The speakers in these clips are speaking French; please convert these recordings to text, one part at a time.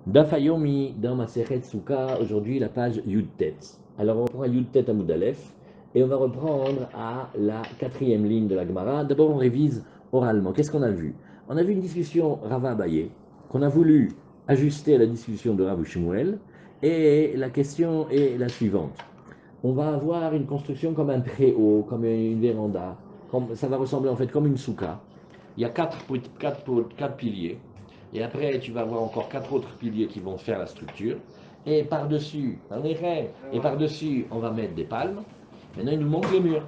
Dafayomi dans Maseret Souka, aujourd'hui la page Yudtet. Alors on reprend à Yudtet Amoud Aleph et on va reprendre à la quatrième ligne de la Gemara. D'abord on révise oralement. Qu'est-ce qu'on a vu? On a vu une discussion Rava Abaye qu'on a voulu ajuster à la discussion de Rav Shmuel et la question est la suivante. On va avoir une construction comme un préau, comme une véranda, ça va ressembler en fait comme une souka. Il y a quatre piliers. Et après, tu vas avoir encore quatre autres piliers qui vont faire la structure. Et par-dessus, on va mettre des palmes. Maintenant, il nous manque les murs.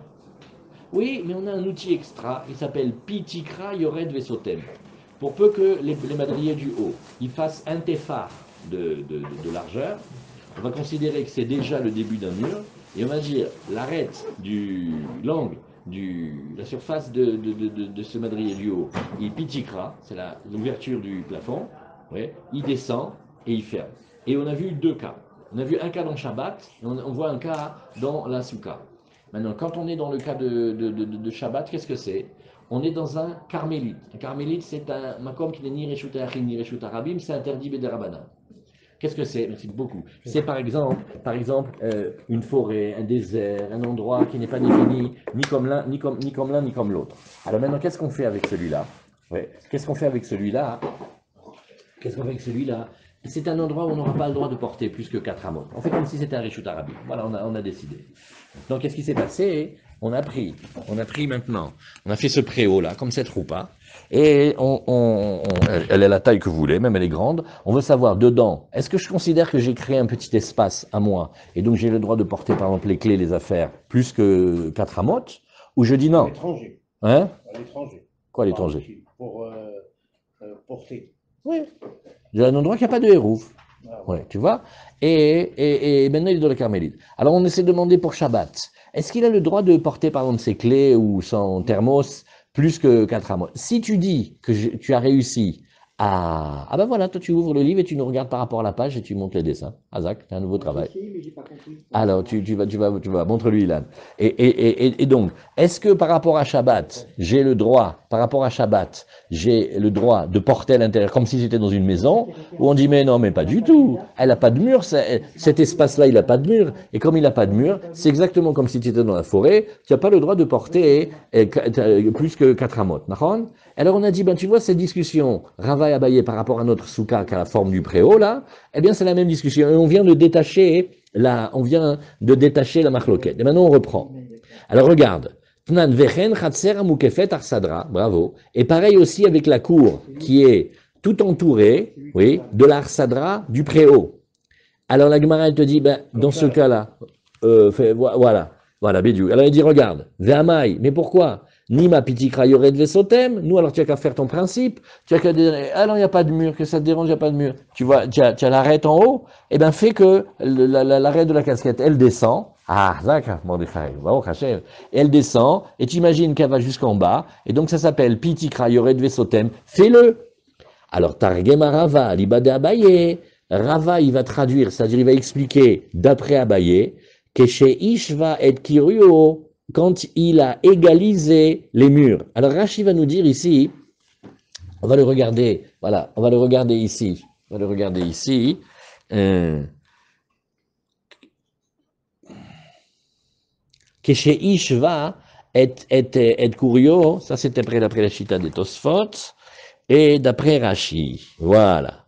Oui, mais on a un outil extra, il s'appelle Pitikra Yored Vesotem. Pour peu que les madriers du haut, ils fassent un téphar de largeur, on va considérer que c'est déjà le début d'un mur, et on va dire l'arête l'angle, la surface de ce madrier du haut, il pitikra, c'est l'ouverture du plafond, ouais, il descend et il ferme. Et on a vu deux cas. On a vu un cas dans Shabbat, et on voit un cas dans la Souka. Maintenant, quand on est dans le cas de Shabbat, qu'est-ce que c'est? On est dans un carmélite. Un carmélite, c'est un makom qui n'est ni Reshut Achim ni Reshut Arabim, c'est interdit Bederabana. Qu'est-ce que c'est? Merci beaucoup. C'est par exemple, une forêt, un désert, un endroit qui n'est pas défini ni comme l'un, ni comme l'autre. Alors maintenant, qu'est-ce qu'on fait avec celui-là? Ouais. Qu'est-ce qu'on fait avec celui-là? Qu'est-ce qu'on fait avec celui-là? C'est un endroit où on n'aura pas le droit de porter plus que 4 amotes. On fait comme si c'était un Reshut Arabi. Voilà, on a décidé. Donc, qu'est-ce qui s'est passé? On a pris maintenant, on a fait ce préau-là, comme cette roupa, et elle est la taille que vous voulez, même elle est grande. On veut savoir dedans, est-ce que je considère que j'ai créé un petit espace à moi, et donc j'ai le droit de porter, par exemple, les clés, les affaires, plus que 4 amotes, ou je dis À non? l'étranger. Hein? À l'étranger. Quoi, Pas en l'étranger? Chine. Pour porter. Oui. J'ai un endroit qui n'a pas de hérouf. Ah, Ouais, voilà. tu vois? Et maintenant, il est dans le carmélite. Alors, on essaie de demander pour Shabbat. Est-ce qu'il a le droit de porter, par exemple, ses clés ou son thermos plus que 4 amours? Si tu dis que tu as réussi à... Ah ben voilà, toi, tu ouvres le livre et tu nous regardes par rapport à la page et tu montes les dessins. Azak, c'est un nouveau Moi, j'ai travail. essayé, mais j'ai pas compris comment ça Alors, marche. tu vas, montre-lui, Ilan. Et donc, est-ce que par rapport à Shabbat, par rapport à Shabbat, j'ai le droit de porter à l'intérieur comme si j'étais dans une maison, ou on dit, mais non, mais pas du tout. Elle n'a pas de mur, cet espace-là, il n'a pas de mur. Et comme il n'a pas de mur, c'est exactement comme si tu étais dans la forêt, tu n'as pas le droit de porter plus que 4 amotes. Alors on a dit, ben tu vois, cette discussion, Rava et Abaye par rapport à notre soukha qui a la forme du préau, là, eh bien c'est la même discussion. Et on vient de détacher la marloquette. Et maintenant, on reprend. Alors, regarde. Tnan vechen chatser amukefet arsadra. Bravo. Et pareil aussi avec la cour qui est tout entourée, oui, de l'arsadra du préau. Alors, la Gemara, elle te dit, ben, dans ce cas-là, voilà. Voilà, Bédiou. Alors, il dit, regarde, Ve'amai, mais pourquoi? Nima pitikra yored vesotem. Nous, alors, tu as qu'à faire ton principe. Tu as qu'à dire, alors, il n'y a pas de mur, que ça te dérange, il n'y a pas de mur. Tu vois, tu as l'arête en haut. Eh bien, fais que l'arête de la casquette, elle descend. Ah, d'accord, Mordechai, elle descend, et tu imagines qu'elle va jusqu'en bas. Et donc, ça s'appelle pitikra yored vesotem. Fais-le. Alors, Targema Rava, l'ibade Abaye, Rava, il va traduire, c'est-à-dire il va expliquer d'après Abaye, que chez Ishva et Kirio, quand il a égalisé les murs. Alors, Rashi va nous dire ici, on va le regarder, voilà, on va le regarder ici, on va le regarder ici, que chez Ishva et Kurio, ça c'était d'après la chita des Tosfot, et d'après Rashi, voilà.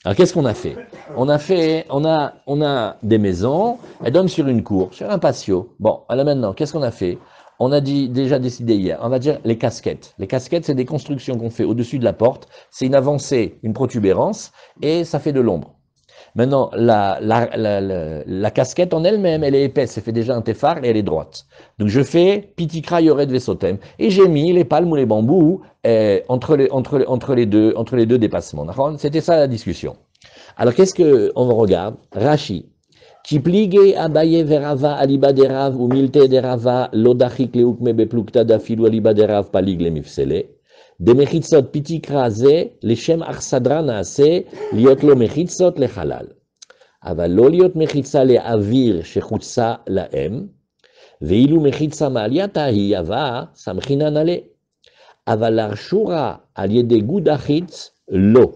Alors qu'est-ce qu'on a fait? On a des maisons, elles donnent sur une cour, sur un patio. Bon, alors maintenant, qu'est-ce qu'on a fait? On a déjà décidé hier, on va dire les casquettes. Les casquettes, c'est des constructions qu'on fait au-dessus de la porte, c'est une avancée, une protubérance, et ça fait de l'ombre. Maintenant, la casquette en elle-même, elle est épaisse, elle fait déjà un téphar et elle est droite. Donc je fais pitikra yored vesotem, et j'ai mis les palmes ou les bambous entre les deux dépassements. C'était ça la discussion. Alors qu'est-ce qu'on regarde? Rashi. Qui plige abaye verava aliba derav ou milte derava lodachik leukme beplukta dafilu aliba derav palig le mifsele. De mechitzot pitikra ze leshem arsadra naase liot lo mechitzot lechalal. אבל לא להיות מחיצה לאוויר שחוצה להם, ואילו מחיצה מעליית ההיא עבה, סמכינן עליה. אבל להרשורה על ידי גוד החיץ, לא.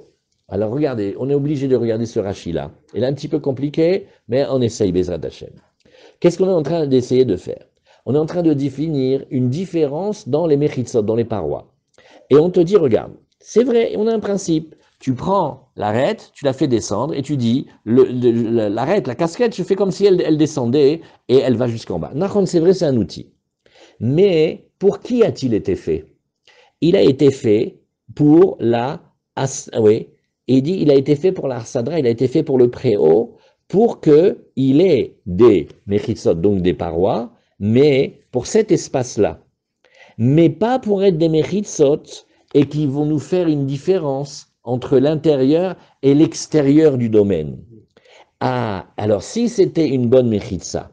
Alors regardez, on est obligé de regarder ce Rashi-là. Il est un petit peu compliqué, mais on essaye, Bezrat Hashem. Qu'est-ce qu'on est en train d'essayer de faire? On est en train de définir une différence dans les mechitzot, dans les parois. Et on te dit, regarde, c'est vrai, on a un principe. Tu prends l'arête, tu la fais descendre et tu dis, l'arête, la casquette, je fais comme si elle descendait et elle va jusqu'en bas. Nachon, c'est vrai, c'est un outil. Mais pour qui a-t-il été fait? Il a été fait pour oui, il dit, il a été fait pour la Arsadra, il a été fait pour le préau, pour qu'il ait des mechitsot, donc des parois, mais pour cet espace-là. Mais pas pour être des mechitsot et qui vont nous faire une différence entre l'intérieur et l'extérieur du domaine. Ah, alors si c'était une bonne mechitsa,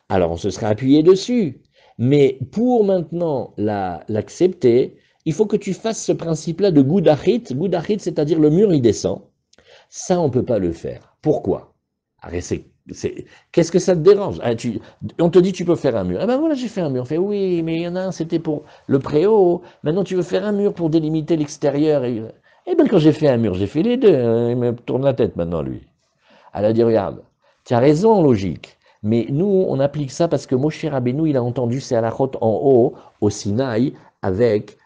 alors on se serait appuyé dessus. Mais pour maintenant l'accepter, il faut que tu fasses ce principe-là de goudachit. Goudachit, c'est-à-dire le mur, il descend. Ça, on ne peut pas le faire. Pourquoi? Qu'est-ce que ça te dérange? On te dit tu peux faire un mur. Ah ben voilà, j'ai fait un mur. On fait oui, mais il y en a un, c'était pour le préau. Maintenant, tu veux faire un mur pour délimiter l'extérieur. Eh bien, quand j'ai fait un mur, j'ai fait les deux. Il me tourne la tête maintenant, lui. Elle a dit, regarde, tu as raison en logique. Mais nous, on applique ça parce que Moshe Rabbeinu, il a entendu ces halachot en haut, au Sinaï, avec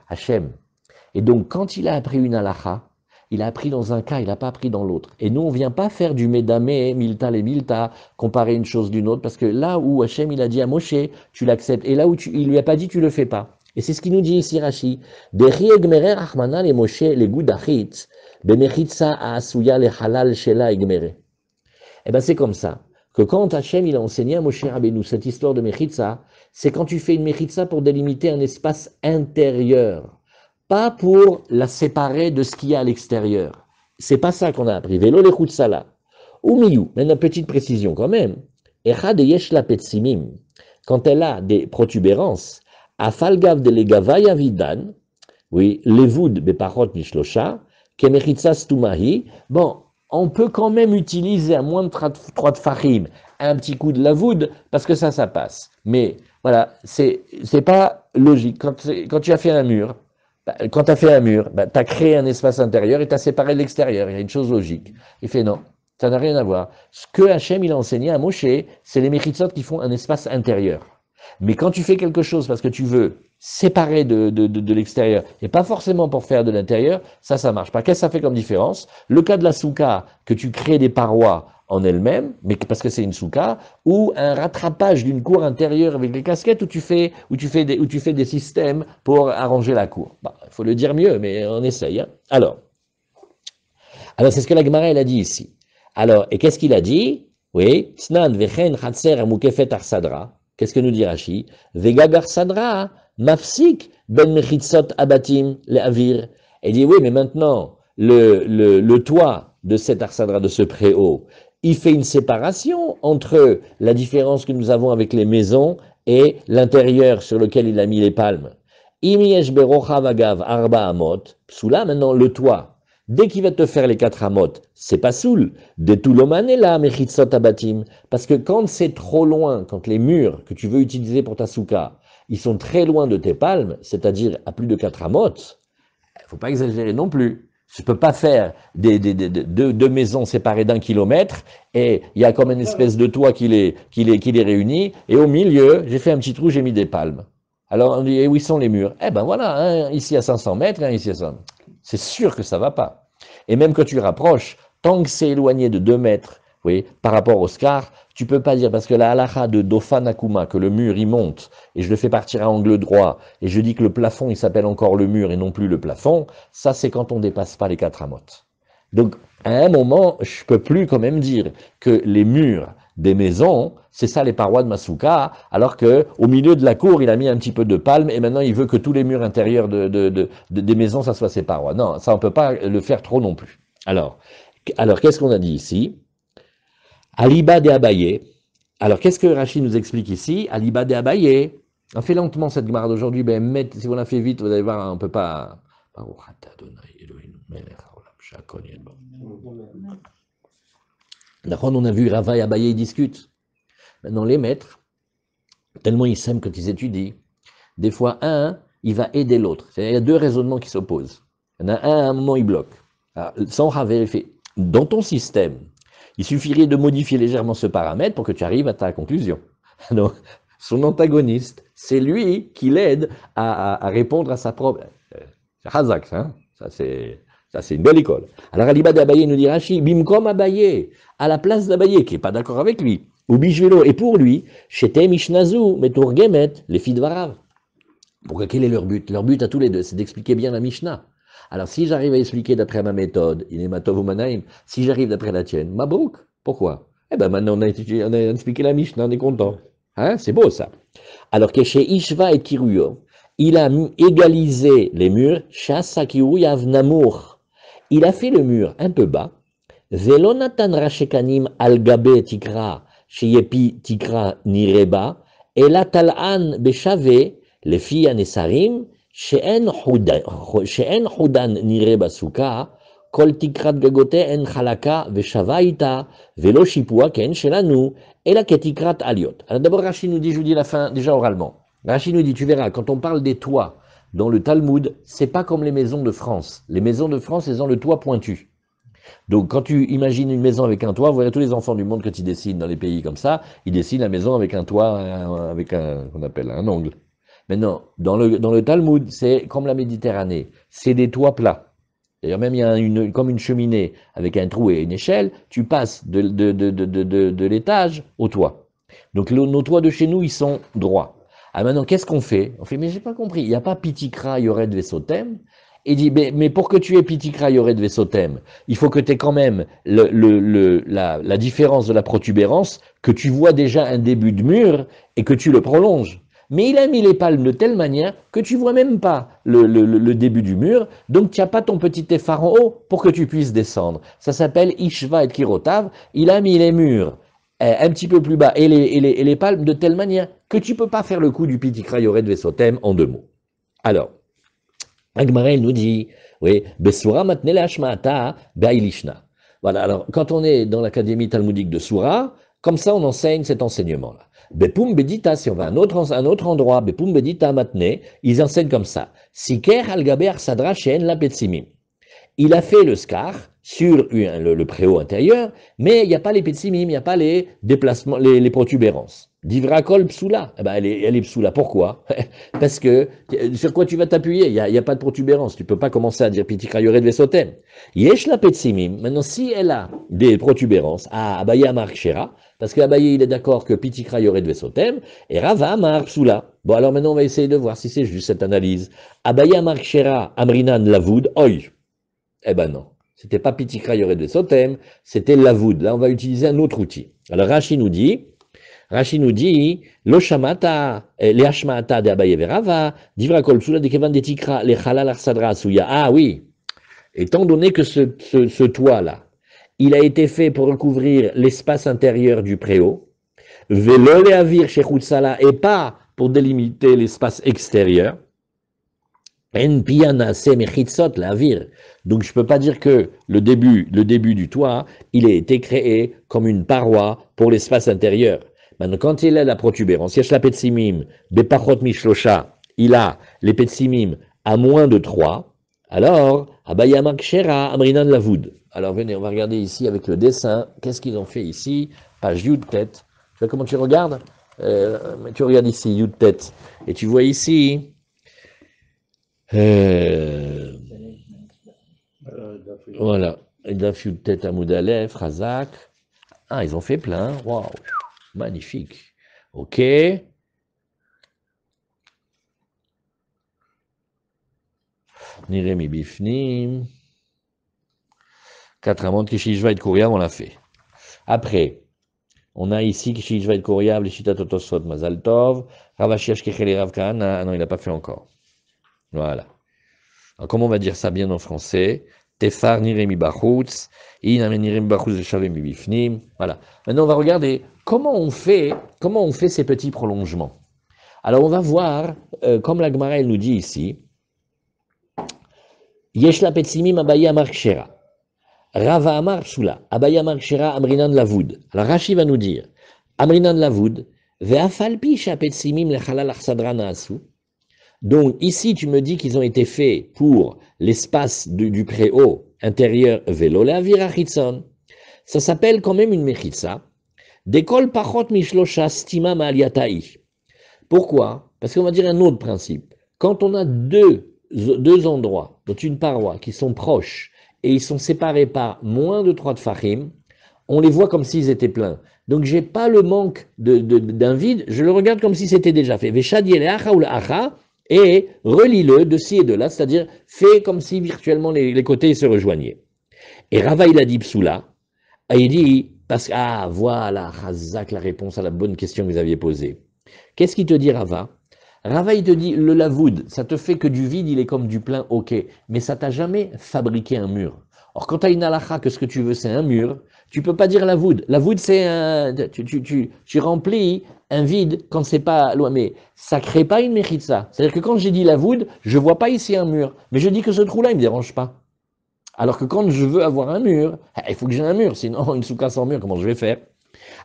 Hachem. Et donc, quand il a appris une halacha, il a appris dans un cas, il n'a pas appris dans l'autre. Et nous, on ne vient pas faire du médamé, milta les milta, comparer une chose d'une autre, parce que là où Hachem, il a dit à Moshe, tu l'acceptes, et là où il lui a pas dit, tu le fais pas. Et c'est ce qu'il nous dit ici, Rashi. Bechi egmerer achmana le Moshe le gudachit, bemechitza asuya le halal shela egmere. Eh ben, c'est comme ça. Que quand Hachem, il a enseigné à Moshe Rabbeinu cette histoire de mechitza, c'est quand tu fais une mechitza pour délimiter un espace intérieur, pas pour la séparer de ce qu'il y a à l'extérieur. C'est pas ça qu'on a appris. Vélo le chutzala. Ou miyu, mais une petite précision quand même. Echad yesh la petsimim. Quand elle a des protubérances, afalgav de legavaya vidan, oui, levoud beparot mishlosha, kemechitza stumahi. Bon, on peut quand même utiliser à moins de 3 de farim un petit coup de lavoud parce que ça passe. Mais voilà, c'est pas logique. Quand tu as fait un mur, quand tu as fait un mur, tu as créé un espace intérieur et tu as séparé de l'extérieur. Il y a une chose logique. Il fait non, ça n'a rien à voir. Ce que Hachem il a enseigné à Moshe, c'est les mechitsot qui font un espace intérieur. Mais quand tu fais quelque chose parce que tu veux séparer de l'extérieur, et pas forcément pour faire de l'intérieur, ça marche pas. Qu'est-ce que ça fait comme différence? Le cas de la souka, que tu crées des parois en elle-même, mais parce que c'est une souka, ou un rattrapage d'une cour intérieure avec les casquettes où tu fais des systèmes pour arranger la cour. Il faut le dire mieux, mais on essaye. Hein. Alors, c'est ce que la Gemara elle a dit ici. Alors, et qu'est-ce qu'il a dit? Oui, Snan vechen chatser amukefet arsadra. Qu'est-ce que nous dit Rashi? Vegagar sadra mafsik ben mechitzot abatim le avir. Il dit oui, mais maintenant le toit de cet arsadra, de ce préau, il fait une séparation entre la différence que nous avons avec les maisons et l'intérieur sur lequel il a mis les palmes. Imiesh berocha vagav arba amot. Soula, maintenant le toit. Dès qu'il va te faire les 4 amot, c'est pas soul. De tout l'omanela mechitzot abatim. Parce que quand c'est trop loin, quand les murs que tu veux utiliser pour ta souka, ils sont très loin de tes palmes, c'est-à-dire à plus de 4 amot, il faut pas exagérer non plus. Je peux pas faire deux maisons séparées d'1 kilomètre et il y a comme une espèce de toit qui les réunit et au milieu, j'ai fait un petit trou, j'ai mis des palmes. Alors on dit, et où sont les murs? Eh ben voilà, un ici à 500 mètres, un ici à 100. C'est sûr que ça va pas. Et même quand tu rapproches, tant que c'est éloigné de 2 mètres, oui, par rapport au scar, tu peux pas dire, parce que la halakha de Dofan Akuma, que le mur il monte, et je le fais partir à angle droit, et je dis que le plafond il s'appelle encore le mur et non plus le plafond, ça c'est quand on dépasse pas les 4 amotes. Donc, à un moment, je peux plus quand même dire que les murs des maisons, c'est ça les parois de Masuka, alors que au milieu de la cour, il a mis un petit peu de palme et maintenant il veut que tous les murs intérieurs des maisons, ça soit ses parois. Non, ça on peut pas le faire trop non plus. Alors qu'est-ce qu'on a dit ici? Aliba de Abaye. Alors qu'est-ce que Rachid nous explique ici? Aliba de Abaye. On fait lentement cette gemara d'aujourd'hui, ben, si on la fait vite, vous allez voir, on peut pas. D'accord, on a vu Rava et Abaye discutent. Maintenant, les maîtres, tellement ils s'aiment quand ils étudient, des fois un, il va aider l'autre. Il y a 2 raisonnements qui s'opposent. Il y en a un, à un moment, il bloque. Alors, ça, on va vérifier. Dans ton système, il suffirait de modifier légèrement ce paramètre pour que tu arrives à ta conclusion. Donc, son antagoniste, c'est lui qui l'aide à répondre à sa propre... C'est Hazak, hein, ça c'est une belle école. Alors, Aliba d'Abaye nous dit Rashi, Bimkom Abaye, à la place d'Abaye, qui n'est pas d'accord avec lui, ou Bishvelo, et pour lui, Shete Mishnazu, Meturgemet, les filles de Varav. Pourquoi, quel est leur but? Leur but à tous les deux, c'est d'expliquer bien la Mishnah. Alors, si j'arrive à expliquer d'après ma méthode, Inematov ou Manaim, si j'arrive d'après la tienne, Mabrouk. Pourquoi? Eh ben, maintenant, on a expliqué la Mishnah, on est content. Hein? C'est beau, ça. Alors que chez Ishva et Kiruyo, il a égalisé les murs, Shasa Kiruyav Namour. Il a fait le mur un peu bas. Velonatan Rashekanim al-Gabe Tikra, Sheyepi Tikra Nireba, et la Tal'an Beshave, les filles Anesarim, She'en Hudan Nireba Suka, Kol Tikrat Gagote en Chalaka Veshavaita, Velo Shipua Ken Shelanu, et la Ketikrat Aliot. Alors d'abord, Rashi nous dit, je vous dis la fin déjà oralement. Rashi nous dit, tu verras, quand on parle des toits dans le Talmud, c'est pas comme les maisons de France. Les maisons de France, elles ont le toit pointu. Donc, quand tu imagines une maison avec un toit, vous voyez tous les enfants du monde que tu dessines dans les pays comme ça, ils dessinent la maison avec un toit, avec qu'on appelle un angle. Maintenant, dans le Talmud, c'est comme la Méditerranée, c'est des toits plats. D'ailleurs, même il y a comme une cheminée avec un trou et une échelle, tu passes de l'étage au toit. Donc, nos toits de chez nous, ils sont droits. Ah, maintenant, qu'est-ce qu'on fait? On fait, mais j'ai pas compris, il n'y a pas Pitikra, Yored Vesotem. Et dit, mais pour que tu aies Pitikra, Yored Vesotem, il faut que tu aies quand même la différence de la protubérance, que tu vois déjà un début de mur et que tu le prolonges. Mais il a mis les palmes de telle manière que tu vois même pas le début du mur, donc tu n'as pas ton petit effort en haut pour que tu puisses descendre. Ça s'appelle Ishva et Kirotav. Il a mis les murs un petit peu plus bas et les palmes de telle manière que tu peux pas faire le coup du Pitikra Yored Vesotem en deux mots. Alors, Agmarel nous dit, oui, Besura matnele hashma'ata ba'ilishna. Voilà, alors quand on est dans l'académie talmudique de Soura, comme ça on enseigne cet enseignement-là. Bepum bedita, si on va à un autre endroit, Bepum bedita matne, ils enseignent comme ça. Siker al-gaber sadra shen la petsimim. Il a fait le scar sur le préau intérieur, mais il n'y a pas les petsimim, il n'y a pas les déplacements, les protubérances. Divrakol psoula, eh ben elle est psoula. Pourquoi? Parce que sur quoi tu vas t'appuyer? Il n'y a pas de protubérance. Tu ne peux pas commencer à dire pitikra yored vesotem. Yesh la petsimim. Maintenant, si elle a des protubérances, Abaye amar kshera, parce qu'Abaye il est d'accord que pitikra yored vesotem, et Rava amar psoula. Bon, alors maintenant on va essayer de voir si c'est juste cette analyse. Abaye amar kshera amrinan lavoud oy. Eh ben non. C'était pas pitikra yored vesotem, c'était lavoud. Là, on va utiliser un autre outil. Alors Rashi nous dit, lo shamata, le hashmata de Abaye verava, divra kol psula de kevan de tikra, le chalal arsadra asuya. Ah oui, étant donné que ce toit-là, il a été fait pour recouvrir l'espace intérieur du préau, velo le avir shechutzala, et pas pour délimiter l'espace extérieur, en piyana se mechitzot la avir. Donc je ne peux pas dire que le début du toit, il a été créé comme une paroi pour l'espace intérieur. Maintenant, quand il a la protubérance, yesh la petsimim, bepachot mishlosha, il a les petsimim à moins de 3, alors, abayamak shera amrinan lavoud. Alors venez, on va regarder ici avec le dessin, qu'est-ce qu'ils ont fait ici, page Yud tête. Tu vois comment tu regardes? Tu regardes ici, Yud tête, et tu vois ici, voilà, Daf Yud tête à Moudalef, Razak. Ah, ils ont fait plein, waouh, magnifique. Ok. Niremi Bifnim. 4 amandes, Kishishva et Kouriav, on l'a fait. Après, on a ici Kishishva et Kouriav, les Shitat Otosot, Mazal Tov, Ravashiach Kechel Rav Kahana. Ah non, il n'a pas fait encore. Voilà. Alors, comment on va dire ça bien en français? Tefar Niremi Bachutz, Inamen Niremi Bachutz, Shavemi Bifnim. Voilà. Maintenant, on va regarder comment on fait ces petits prolongements. Alors, on va voir, comme la Gemara elle nous dit ici, Yesh la petsimim Abaye amar kshera. Rava amar psula. Abaye amar kshera amrinan lavoud. Alors Rashi va nous dire, amrinan lavoud, ve'afal pi sha petsimim lechalal achsadra naasu. Donc ici, tu me dis qu'ils ont été faits pour l'espace du préau intérieur vélo, la virachitson. Ça s'appelle quand même une mechitsa. Décolle pachot mishlosha stima ma'aliataï. Pourquoi? Parce qu'on va dire un autre principe. Quand on a deux endroits, dans une paroi, qui sont proches, et ils sont séparés par moins de 3 tfachim, on les voit comme s'ils étaient pleins. Donc j'ai pas le manque d'un vide, je le regarde comme si c'était déjà fait. Et relie-le de ci et de là, c'est-à-dire fais comme si virtuellement les côtés se rejoignaient. Et Rava il a dit psoula, et il dit, parce que, ah voilà, Chazak, la réponse à la bonne question que vous aviez posée. Qu'est-ce qu'il te dit Rava? Rava il te dit, le lavoud, ça te fait que du vide, il est comme du plein, ok, mais ça t'a jamais fabriqué un mur. Or quand tu as une halakha que ce que tu veux c'est un mur, tu peux pas dire lavoud. Lavoud c'est un, tu remplis un vide quand c'est pas loin, mais ça crée pas une mechitza. C'est-à-dire que quand j'ai dit lavoud, je vois pas ici un mur, mais je dis que ce trou-là il me dérange pas. Alors que quand je veux avoir un mur, il faut que j'ai un mur, sinon une souka sans mur, comment je vais faire?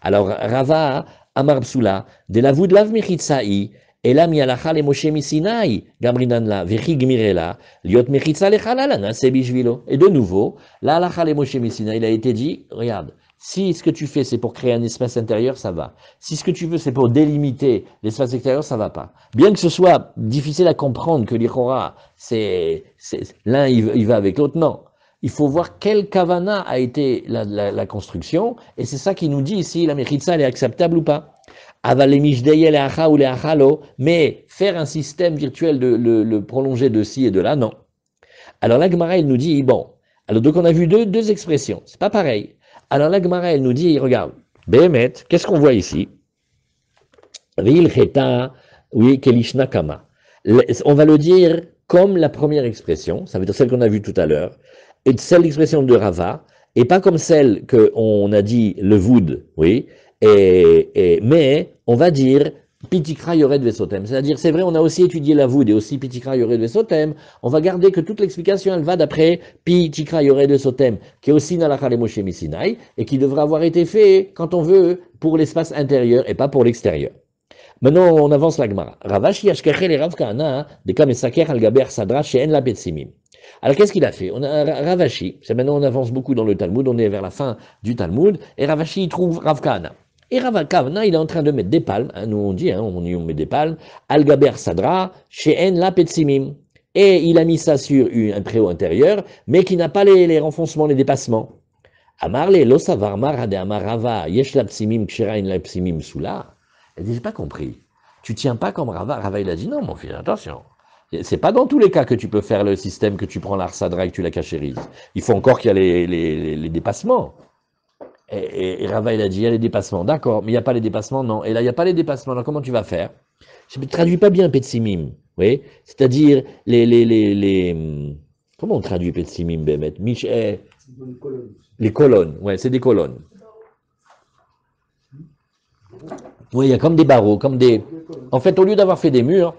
Alors Rava Amar Psula, de lavoud lav mechitza'i, אלא מהלכה למשה מסיני, גם רינן לה, וכי גמירה לה, להיות מחיצה לחלל, נעשה בשבילו. Et de nouveau, la halakha le Moshe Messina, il a été dit, regarde, si ce que tu fais c'est pour créer un espace intérieur, ça va. Si ce que tu veux c'est pour délimiter l'espace extérieur, ça va pas. Bien que ce soit difficile à comprendre que l'Ichora, l'un il va avec l'autre, non. Il faut voir quel kavana a été la construction, et c'est ça qui nous dit si la mechitza elle est acceptable ou pas. Mais faire un système virtuel de le prolonger de ci et de là, non. Alors la Gemara, elle nous dit, bon, alors donc on a vu deux expressions, c'est pas pareil. Alors la Gemara, elle nous dit, regarde, Behemet, qu'est-ce qu'on voit ici? Oui, Kelishnakama. On va le dire comme la première expression, ça veut dire celle qu'on a vue tout à l'heure, et celle l'expression de Rava, et pas comme celle qu'on a dit le voud, oui, mais on va dire Pitikra Yored Vesotem. C'est-à-dire, c'est vrai, on a aussi étudié la voud et aussi Pitikra Yored Vesotem. On va garder que toute l'explication, elle va d'après Pitikra Yored Vesotem, qui est aussi Nalachal et Moshe Misinai, et qui devra avoir été fait, quand on veut, pour l'espace intérieur et pas pour l'extérieur. Maintenant, on avance la Gemara. Ravashi Ashkechel et Rav Kahana, de Kamesaker al-Gaber Sadra, chez En la Petsimim. Alors, qu'est-ce qu'il a fait? On a Ravashi, c'est maintenant on avance beaucoup dans le Talmud, on est vers la fin du Talmud, et Ravashi il trouve Rav Kahana. Et Rav Kahana, il est en train de mettre des palmes, hein, nous on dit, hein, on met des palmes, al-Gaber Sadra, chez En la Petsimim. Et il a mis ça sur un préau intérieur, mais qui n'a pas les renfoncements, les dépassements. Amarle, lo savar mar hade amar Rava, yesh la psimim kshera in la psimim soula. Elle dit, j'ai pas compris. Tu tiens pas comme Rava. Rava, il a dit, non, mon fils, attention. C'est pas dans tous les cas que tu peux faire le système que tu prends l'arsadra et que tu la cachérises. Il faut encore qu'il y a les dépassements. Et Rava, il a dit, il y a les dépassements. D'accord, mais il n'y a pas les dépassements, non. Et là, il n'y a pas les dépassements. Alors, comment tu vas faire? Je ne traduis pas bien Petsimim. Oui, c'est-à-dire comment on traduit Petsimim, Bémet? Les colonnes. Ouais, c'est des colonnes. Oui, il y a comme des barreaux, comme des. En fait, au lieu d'avoir fait des murs,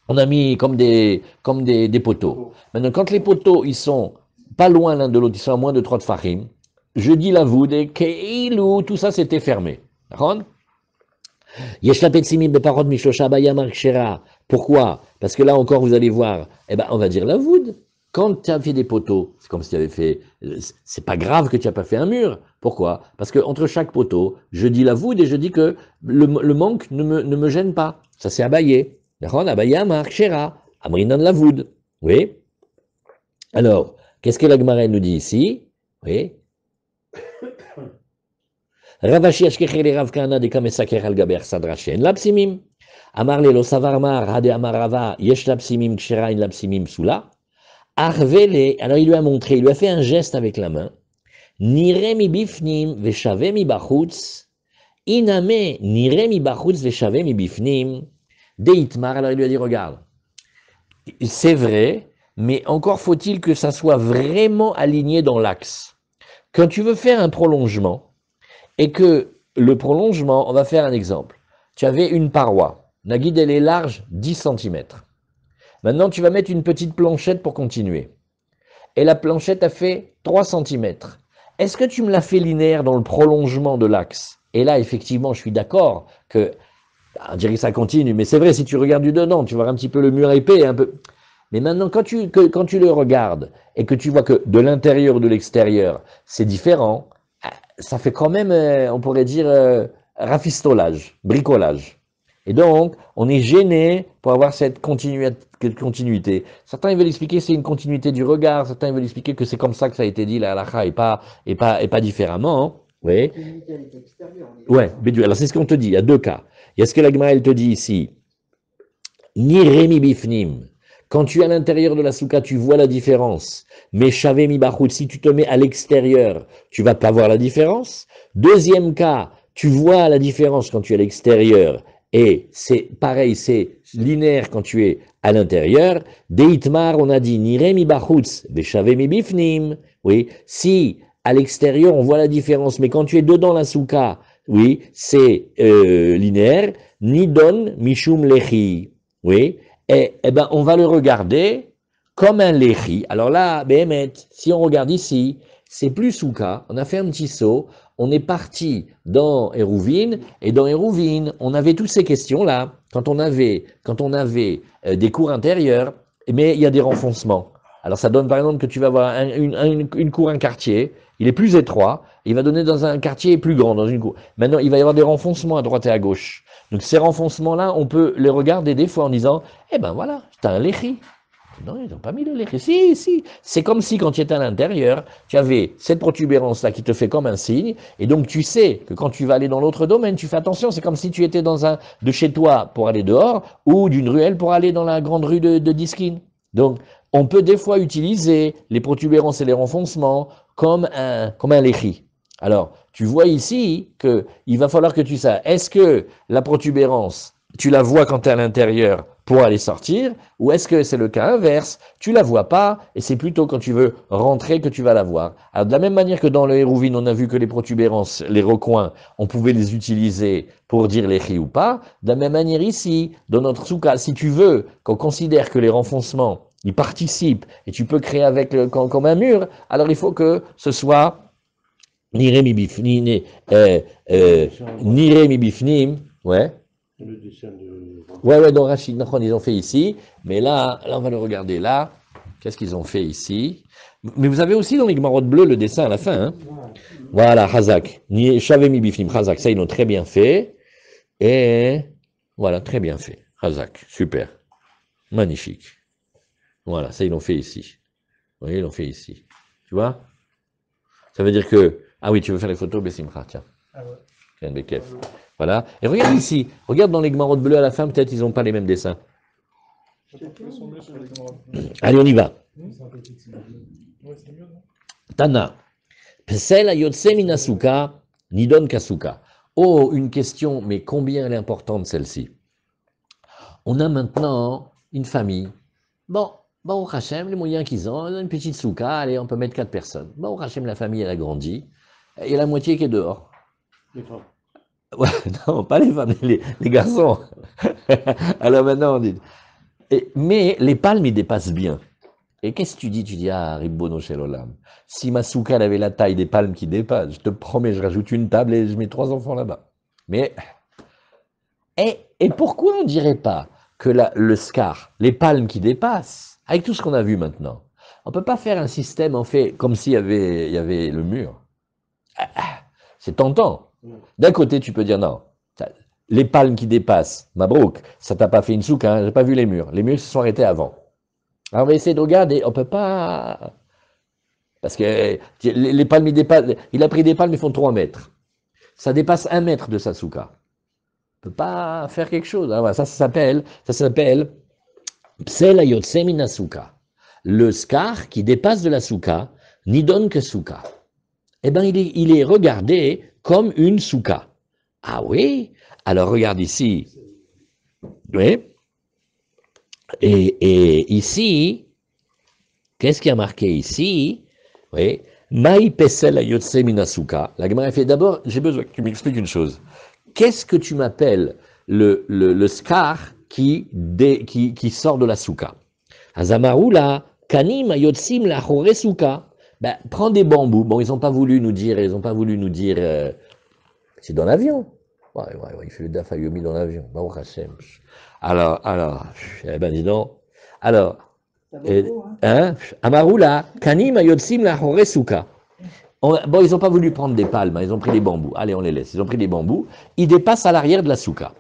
on a mis comme des poteaux. Maintenant, quand les poteaux, ils sont pas loin l'un de l'autre, ils sont à moins de 3 tfachim, je dis la voûte, et keilou, tout ça c'était fermé. D'accord? Pourquoi? Parce que là encore, vous allez voir, eh ben, on va dire la voûte. Quand tu as fait des poteaux, c'est comme si tu avais fait. C'est pas grave que tu n'as pas fait un mur. Pourquoi? Parce que entre chaque poteau, je dis la voûte et je dis que le manque ne me gêne pas. Ça c'est abayé. D'accord? Abayé amar, kshera, amrinan la voûte. Oui? Alors, qu'est-ce que la Gemara nous dit ici? Oui? Ravashi ashkecher le Rav Kahana de kamesaker al gaber sadra shen lapsimim. Amar le lo savar mar hade amar Rava yesh lapsimim kshera in lapsimim soula. Arvele, alors il lui a montré, il lui a fait un geste avec la main. Nire mi bifnim veshave mi bachutz. Iname nire mi bachutz veshave mi bifnim. Deitmar, alors il lui a dit, regarde, c'est vrai, mais encore faut-il que ça soit vraiment aligné dans l'axe. Quand tu veux faire un prolongement, et que le prolongement, on va faire un exemple. Tu avais une paroi, la guide elle est large 10 cm. Maintenant, tu vas mettre une petite planchette pour continuer. Et la planchette a fait 3 cm. Est-ce que tu me l'as fait linéaire dans le prolongement de l'axe? Et là, effectivement, je suis d'accord que On dirait que ça continue, mais c'est vrai, si tu regardes du dedans, tu vois un petit peu le mur épais, un peu. Mais maintenant, quand tu le regardes et que tu vois que de l'intérieur ou de l'extérieur, c'est différent, ça fait quand même, on pourrait dire, rafistolage, bricolage. Et donc, on est gêné pour avoir cette continuité. Certains ils veulent expliquer que c'est une continuité du regard, certains ils veulent expliquer que c'est comme ça que ça a été dit, la halakha, et pas différemment. Hein. Oui. Ouais, Bédu. Alors c'est ce qu'on te dit, il y a deux cas. Il y a ce que la Gemara elle te dit ici, ni Rémi Bifnim. Quand tu es à l'intérieur de la souka, tu vois la différence. Mais Shavemi Bachout, si tu te mets à l'extérieur, tu vas pas voir la différence. Deuxième cas, tu vois la différence quand tu es à l'extérieur. Et c'est pareil, c'est linéaire quand tu es à l'intérieur. Deitmar, on a dit, ni Rémi Bachout, mais Shavemi Bifnim. Oui, si à l'extérieur on voit la différence, mais quand tu es dedans la souka, oui, c'est linéaire. Nidon Mishum Lechi. Oui, et ben, on va le regarder comme un léchi. Alors là, Béhémet, si on regarde ici, c'est plus souka. On a fait un petit saut. On est parti dans Hérouvine. Et dans Hérouvine, on avait toutes ces questions-là. Quand on avait des cours intérieurs, mais il y a des renfoncements. Alors ça donne par exemple que tu vas avoir une cour, un quartier. Il est plus étroit. Il va donner dans un quartier plus grand, dans une cour. Maintenant, il va y avoir des renfoncements à droite et à gauche. Donc ces renfoncements-là, on peut les regarder des fois en disant, eh ben voilà, t'as un léchi. Non, ils n'ont pas mis le léchi. Si, si. C'est comme si quand tu étais à l'intérieur, tu avais cette protubérance-là qui te fait comme un signe, et donc tu sais que quand tu vas aller dans l'autre domaine, tu fais attention, c'est comme si tu étais de chez toi pour aller dehors, ou d'une ruelle pour aller dans la grande rue de Diskin. Donc, on peut des fois utiliser les protubérances et les renfoncements comme un léchi. Alors, tu vois ici qu'il va falloir que tu saches, est-ce que la protubérance, tu la vois quand tu es à l'intérieur pour aller sortir, ou est-ce que c'est le cas inverse, tu la vois pas, et c'est plutôt quand tu veux rentrer que tu vas la voir. Alors de la même manière que dans le Hérouvine, on a vu que les protubérances, les recoins, on pouvait les utiliser pour dire les chi ou pas, de la même manière ici, dans notre souka, si tu veux qu'on considère que les renfoncements, ils participent, et tu peux créer avec comme un mur, alors il faut que ce soit ni Rémi Bifnim, ni Rémi Bifnim, ouais. Le dessin de... Ouais, dans Rachid, ils ont fait ici, mais là, on va le regarder là. Qu'est-ce qu'ils ont fait ici? Mais vous avez aussi dans les Gemarot bleues le dessin à la fin. Hein. Voilà, Hazak. Ni Shavemi Bifnim, Hazak. Ça, ils l'ont très bien fait. Et voilà, très bien fait. Hazak, super. Magnifique. Voilà, ça, ils l'ont fait ici. Vous voyez, ils l'ont fait ici. Tu vois? Ça veut dire que. Ah oui, tu veux faire les photos, Bessimcha, tiens. Ah ouais. Tiens, Bekef. Voilà. Et regarde ici. Regarde dans les Gemarot bleues à la fin, peut-être ils n'ont pas les mêmes dessins. Allez, on y va. Tana. Pesel ayotse minasuka, nidon kasuka. Oh, une question, mais combien elle est importante celle-ci. On a maintenant une famille. Bon, Hachem, les moyens qu'ils ont, une petite souka, allez, on peut mettre 4 personnes. Bon, Hachem, la famille, elle a grandi. Il y a la moitié qui est dehors. Les femmes. Ouais, non, pas les femmes, les garçons. Alors maintenant, on dit. Mais les palmes, ils dépassent bien. Et qu'est-ce que tu dis? Tu dis, ah, Ribbono Shel Olam. Si ma souka, elle avait la taille des palmes qui dépassent, je te promets, je rajoute une table et je mets 3 enfants là-bas. Mais, et pourquoi on dirait pas que le scar, les palmes qui dépassent, avec tout ce qu'on a vu maintenant, on peut pas faire un système, en fait, comme s'il y avait le mur. C'est tentant. D'un côté, tu peux dire, non, les palmes qui dépassent, Mabrouk, ça t'a pas fait une souka, hein, j'ai pas vu les murs. Les murs se sont arrêtés avant. Alors on va essayer de regarder, on peut pas... Parce que les palmes, il a pris des palmes, ils font 3 mètres. Ça dépasse 1 mètre de sa souka. On peut pas faire quelque chose. Alors, ça s'appelle Psel ayotse mina souka. Le scar qui dépasse de la souka, n'y donne que souka. Eh bien, il est regardé comme une souka. Ah oui? Alors regarde ici. Oui. Et ici, qu'est-ce qui a marqué ici? Oui. Maï pesel ayotse minasuka. La Gemara fait d'abord, j'ai besoin que tu m'expliques une chose. Qu'est-ce que tu m'appelles le scar qui sort de la souka? Azamaroula, kanim ayotsim la souka. Ben, prends des bambous. Bon, ils n'ont pas voulu nous dire, c'est dans l'avion. Il fait le Daf Yomi dans l'avion. Baruch Hashem. Alors, eh ben dis donc. Alors, Amaroula, Kanim Ayotsim la Horesuka. Bon, ils n'ont pas voulu prendre des palmes, hein, ils ont pris des bambous. Allez, on les laisse. Ils ont pris des bambous. Ils dépassent à l'arrière de la souka.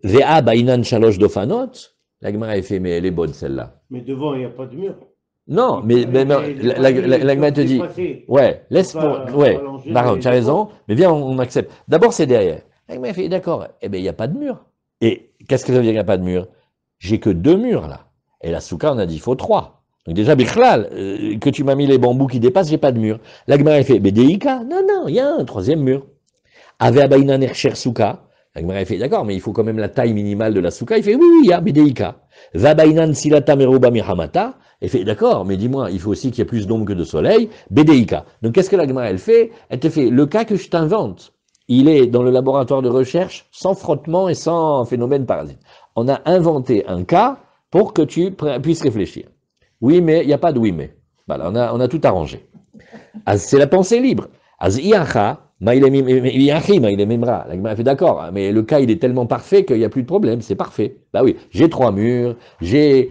Vea Bainan Shalosh Dofanot. La Gemara a fait, mais elle est bonne celle-là. Mais devant, il n'y a pas de mur. Non, mais la Gemara te dit, ouais, laisse pour, ouais, Baron, tu as raison, mais viens, on accepte. D'abord, c'est derrière. La Gemara fait, d'accord, eh bien, il n'y a pas de mur. Et qu'est-ce que ça veut dire qu'il n'y a pas de mur? J'ai que 2 murs là. Et la souka, on a dit, il faut 3. Donc déjà, Bichlal, que tu m'as mis les bambous qui dépassent, j'ai pas de mur. La Gemara fait, mais Deika, non, il y a un 3e mur. Ave Abaïna Nercher Souka. La Gemara fait, d'accord, mais il faut quand même la taille minimale de la souka. Il fait, oui, il y a Bedeika. Vabainan Silata Meruba Mihamata. Il fait, d'accord, mais dis-moi, il faut aussi qu'il y ait plus d'ombre que de soleil. Bedeika. Donc qu'est-ce que la Gemara, elle fait? Elle te fait, le cas que je t'invente, il est dans le laboratoire de recherche, sans frottement et sans phénomène parasite. On a inventé un cas pour que tu puisses réfléchir. Oui, mais il n'y a pas de oui, mais. Voilà, on a tout arrangé. C'est la pensée libre. Az iacha, ma il est memra. La Gemara fait d'accord, mais le cas il est tellement parfait qu'il n'y a plus de problème, c'est parfait. Bah oui, j'ai 3 murs, j'ai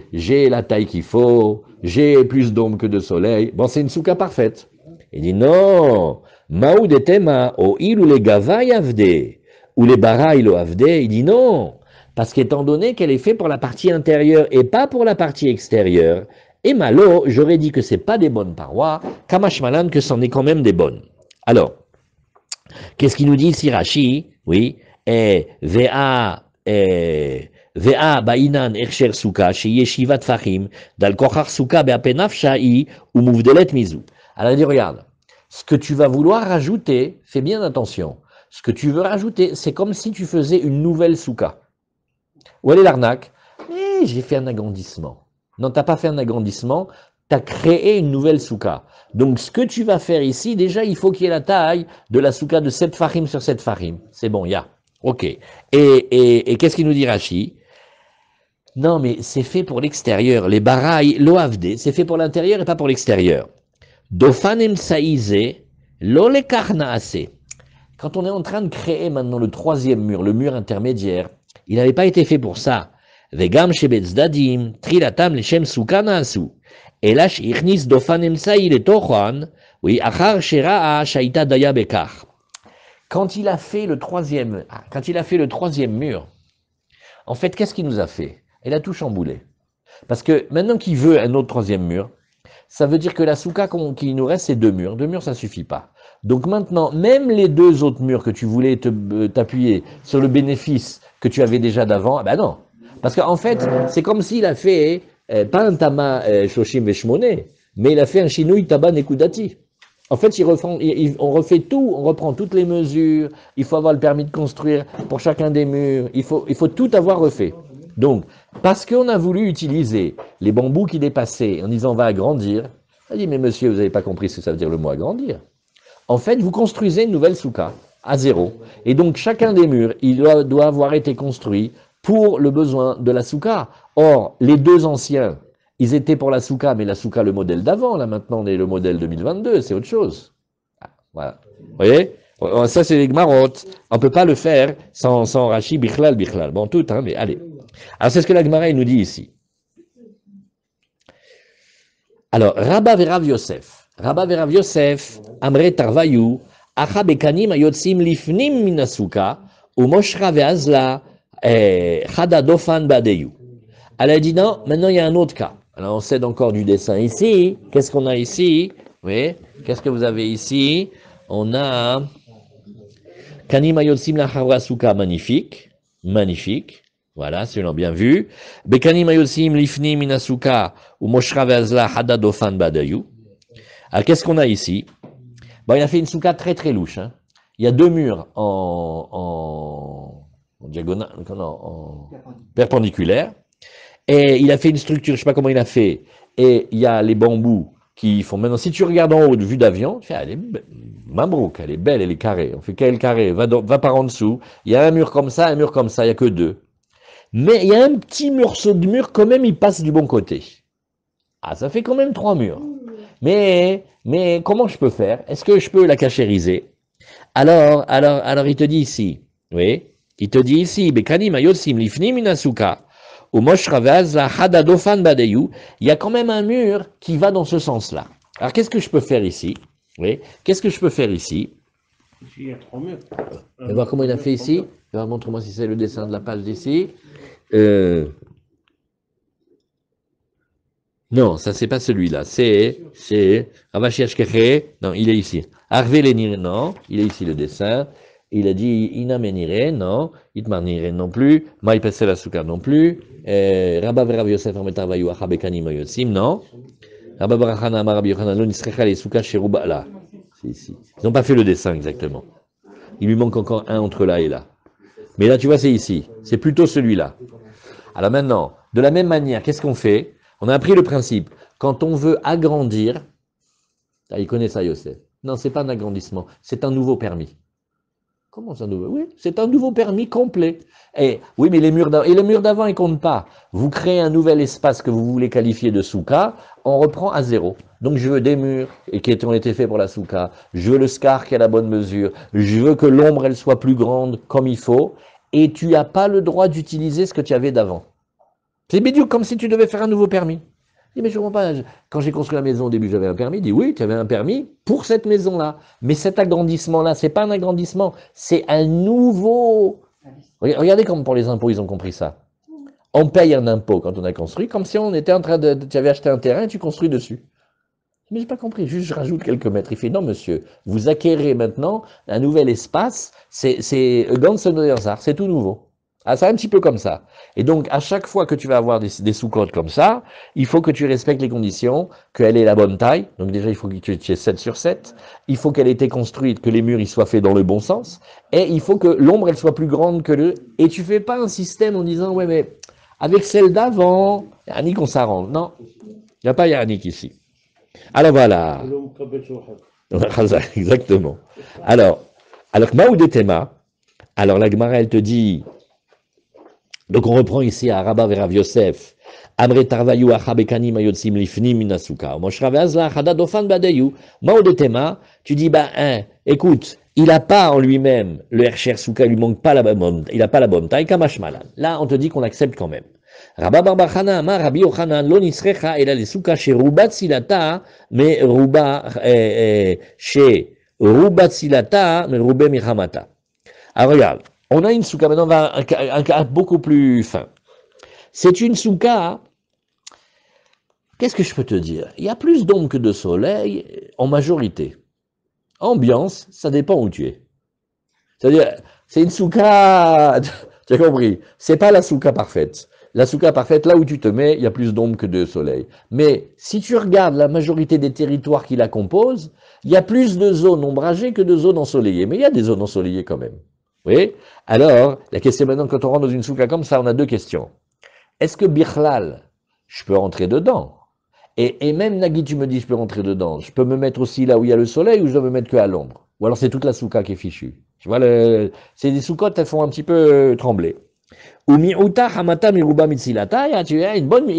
la taille qu'il faut, j'ai plus d'ombre que de soleil. Bon, c'est une souka parfaite. Il dit non, maoud etema o il ou les gava yavde, ou les bara il avde. Il dit non, parce qu'étant donné qu'elle est faite pour la partie intérieure et pas pour la partie extérieure. Et malo, j'aurais dit que c'est pas des bonnes parois, Kamashmalan que c'en est quand même des bonnes. Alors, qu'est-ce qu'il nous dit ici Rashi? Oui, Vea Bainan Ercher Suka, chez Yeshivat Fahim, Dal Kochar Suka Beapenaf Shai, ou Mouvdelet Mizou. Alors il dit, regarde, ce que tu vas vouloir rajouter, fais bien attention, ce que tu veux rajouter, c'est comme si tu faisais une nouvelle Suka. Où est l'arnaque? Mais j'ai fait un agrandissement. Non, tu n'as pas fait un agrandissement, tu as créé une nouvelle souka. Donc, ce que tu vas faire ici, déjà, il faut qu'il y ait la taille de la souka de 7 farim sur 7 farim. C'est bon, il y a. OK. Et qu'est-ce qu'il nous dit Rashi? Non, mais c'est fait pour l'extérieur. Les barailles, loavde, c'est fait pour l'intérieur et pas pour l'extérieur. Dofanem saïze, lo le karnaase. Quand on est en train de créer maintenant le 3e mur, le mur intermédiaire, il n'avait pas été fait pour ça. Vegam shebetzadim, trilatam leshem suka naasu. Et là, ichnis dofanem saï le tochan, oui, achar shera'a shaita daya bekar. Quand il a fait le 3e mur, en fait, qu'est-ce qu'il nous a fait? Il a tout chamboulé. Parce que maintenant qu'il veut un autre 3e mur, ça veut dire que la souka qui nous reste, c'est 2 murs. 2 murs, ça suffit pas. Donc maintenant, même les 2 autres murs que tu voulais t'appuyer sur le bénéfice que tu avais déjà d'avant, ben non. Parce qu'en fait, c'est comme s'il a fait, pas un tama shoshim veshmone, mais il a fait un shinui taba nekudati. En fait, on refait tout, on reprend toutes les mesures, il faut avoir le permis de construire pour chacun des murs, il faut tout avoir refait. Donc, parce qu'on a voulu utiliser les bambous qui dépassaient en disant on va agrandir, on a dit mais monsieur, vous n'avez pas compris ce que ça veut dire le mot agrandir. En fait, vous construisez une nouvelle souka à 0. Et donc, chacun des murs, il doit avoir été construit pour le besoin de la souka. Or, les 2 anciens, ils étaient pour la souka, mais la souka, le modèle d'avant, là maintenant, on est le modèle 2022, c'est autre chose. Voilà. Vous voyez? Ça, c'est les Gmarot. On ne peut pas le faire sans Rashi, Bichlal. Bon, tout, hein, mais allez. Alors, c'est ce que la Gemara nous dit ici. Alors, Rabba Verav Yosef, Amre Tarvayu, Acha Bekanim Ayotsim Lifnim Minasuka, ou Moshra Veazla, Chada Dofan Badeyu. Elle a dit non, maintenant il y a un autre cas. Alors, on cède encore du dessin ici. Qu'est-ce qu'on a ici? Oui, qu'est-ce que vous avez ici? On a Kanim Ayotsim la Suka, magnifique. Voilà, c'est bien vu. Bekanim Ayotsim Lifnim Minasuka, ou Moshra Veazla, Chada Dofan Badeyu. Alors, qu'est-ce qu'on a ici? Bon, il a fait une souka très très louche. Hein. Il y a 2 murs en diagonale, en perpendiculaire. Et il a fait une structure, je ne sais pas comment il a fait. Et il y a les bambous qui font maintenant. Si tu regardes en haut de vue d'avion, tu fais, elle est Mabrouk, elle est belle, elle est carrée. On fait quel carré? Va par en dessous. Il y a un mur comme ça, il n'y a que 2. Mais il y a un petit morceau de mur, quand même, il passe du bon côté. Ah, ça fait quand même 3 murs. Mais comment je peux faire? Est-ce que je peux la cachériser? Alors, il te dit ici, Oui, il te dit ici, Bekanim ayosim lifnim minasuka, ou moshravaz la hadadofan badeyu, il y a quand même un mur qui va dans ce sens-là. Alors qu'est-ce que je peux faire ici? Oui, qu'est-ce que je peux faire ici? Ici, il y a 3 murs. On va voir comment il a fait ici. Montre-moi si c'est le dessin de la page d'ici. Non, ça c'est pas celui-là. C'est Ravashi Ashkeche. Non, il est ici. Arve Lenire, non, il est ici le dessin. Il a dit Ina Menire, non. Itmar Nire non plus. Maï Pesel Asuka non plus. Rabba Verav Yosef Ametavayu Achabekani Mayosim, non. Rabba Barachana Amarabi Yochanan Lo Nisrecha Le Suka Sheruba, là. C'est ici. Ils n'ont pas fait le dessin exactement. Il lui manque encore un entre là et là. Mais là, tu vois, c'est ici. C'est plutôt celui-là. Alors maintenant, de la même manière, qu'est-ce qu'on fait? On a appris le principe. Quand on veut agrandir, il connaît ça, Yosef. Non, c'est pas un agrandissement, c'est un nouveau permis. Comment ça, nouveau? Oui, c'est un nouveau permis complet. Et oui, mais les murs d'avant, ils comptent pas. Vous créez un nouvel espace que vous voulez qualifier de souka, on reprend à zéro. Donc je veux des murs qui ont été faits pour la souka. Je veux le scar qui a la bonne mesure. Je veux que l'ombre elle soit plus grande comme il faut. Et tu n'as pas le droit d'utiliser ce que tu avais d'avant. C'est bidou, comme si tu devais faire un nouveau permis. Il dit, mais je ne comprends pas. Quand j'ai construit la maison au début, j'avais un permis. Il dit, oui, tu avais un permis pour cette maison-là. Mais cet agrandissement-là, ce n'est pas un agrandissement, c'est un nouveau. Regardez comme pour les impôts, ils ont compris ça. On paye un impôt quand on a construit, comme si on était en train de. Tu avais acheté un terrain et tu construis dessus. Mais je n'ai pas compris, juste je rajoute quelques mètres. Il fait, non, monsieur, vous acquérez maintenant un nouvel espace, c'est ganz neuer Sache, c'est tout nouveau. Ah, c'est un petit peu comme ça. Et donc, à chaque fois que tu vas avoir des sous-codes comme ça, il faut que tu respectes les conditions, qu'elle ait la bonne taille. Donc déjà, il faut que tu aies 7 sur 7. Il faut qu'elle ait été construite, que les murs ils soient faits dans le bon sens. Et il faut que l'ombre, elle soit plus grande que le... Et tu fais pas un système en disant, ouais, mais avec celle d'avant, Yannick, on s'arrange. Non, il n'y a pas Yannick ici. Alors voilà. Exactement. Alors Maoudetema, alors la Gemara, elle te dit, donc on reprend ici à Rabba Verav Yosef, Amre Tarvayu Achabekani Mayotsim Lifni Minasuka, Moshravazla Hadadofan Badeyu, Maoudetema, tu dis, écoute, il n'a pas en lui-même le Hercher Souka, il lui manque pas la bonne, il n'a pas la bonne taille, Kamash Malan. Là, on te dit qu'on accepte quand même. Rabba Barbachana Amar Rabbi Yochanan Lo Nisrecha Ela Lesuka chez Rubat Silata, mais chez Rubat Silata, mais Rubé Mihamata. Alors regarde, on a une souka, maintenant on va un cas beaucoup plus fin. C'est une souka, qu'est-ce que je peux te dire? Il y a plus d'ombre que de soleil en majorité. Ambiance, ça dépend où tu es. C'est-à-dire, c'est une souka, tu as compris, c'est pas la souka parfaite. La souka parfaite, là où tu te mets, il y a plus d'ombre que de soleil. Mais si tu regardes la majorité des territoires qui la composent, il y a plus de zones ombragées que de zones ensoleillées. Mais il y a des zones ensoleillées quand même. Oui. Alors, la question maintenant, quand on rentre dans une souka comme ça, on a deux questions. Est-ce que Bichlal, je peux rentrer dedans? Et même Nagui, tu me dis, je peux rentrer dedans. Je peux me mettre aussi là où il y a le soleil ou je dois me mettre que à l'ombre? Ou alors c'est toute la souka qui est fichue. Tu vois, c'est des soukottes, elles font un petit peu trembler. Ou mi'uta hamata miruba mitsilata, il y a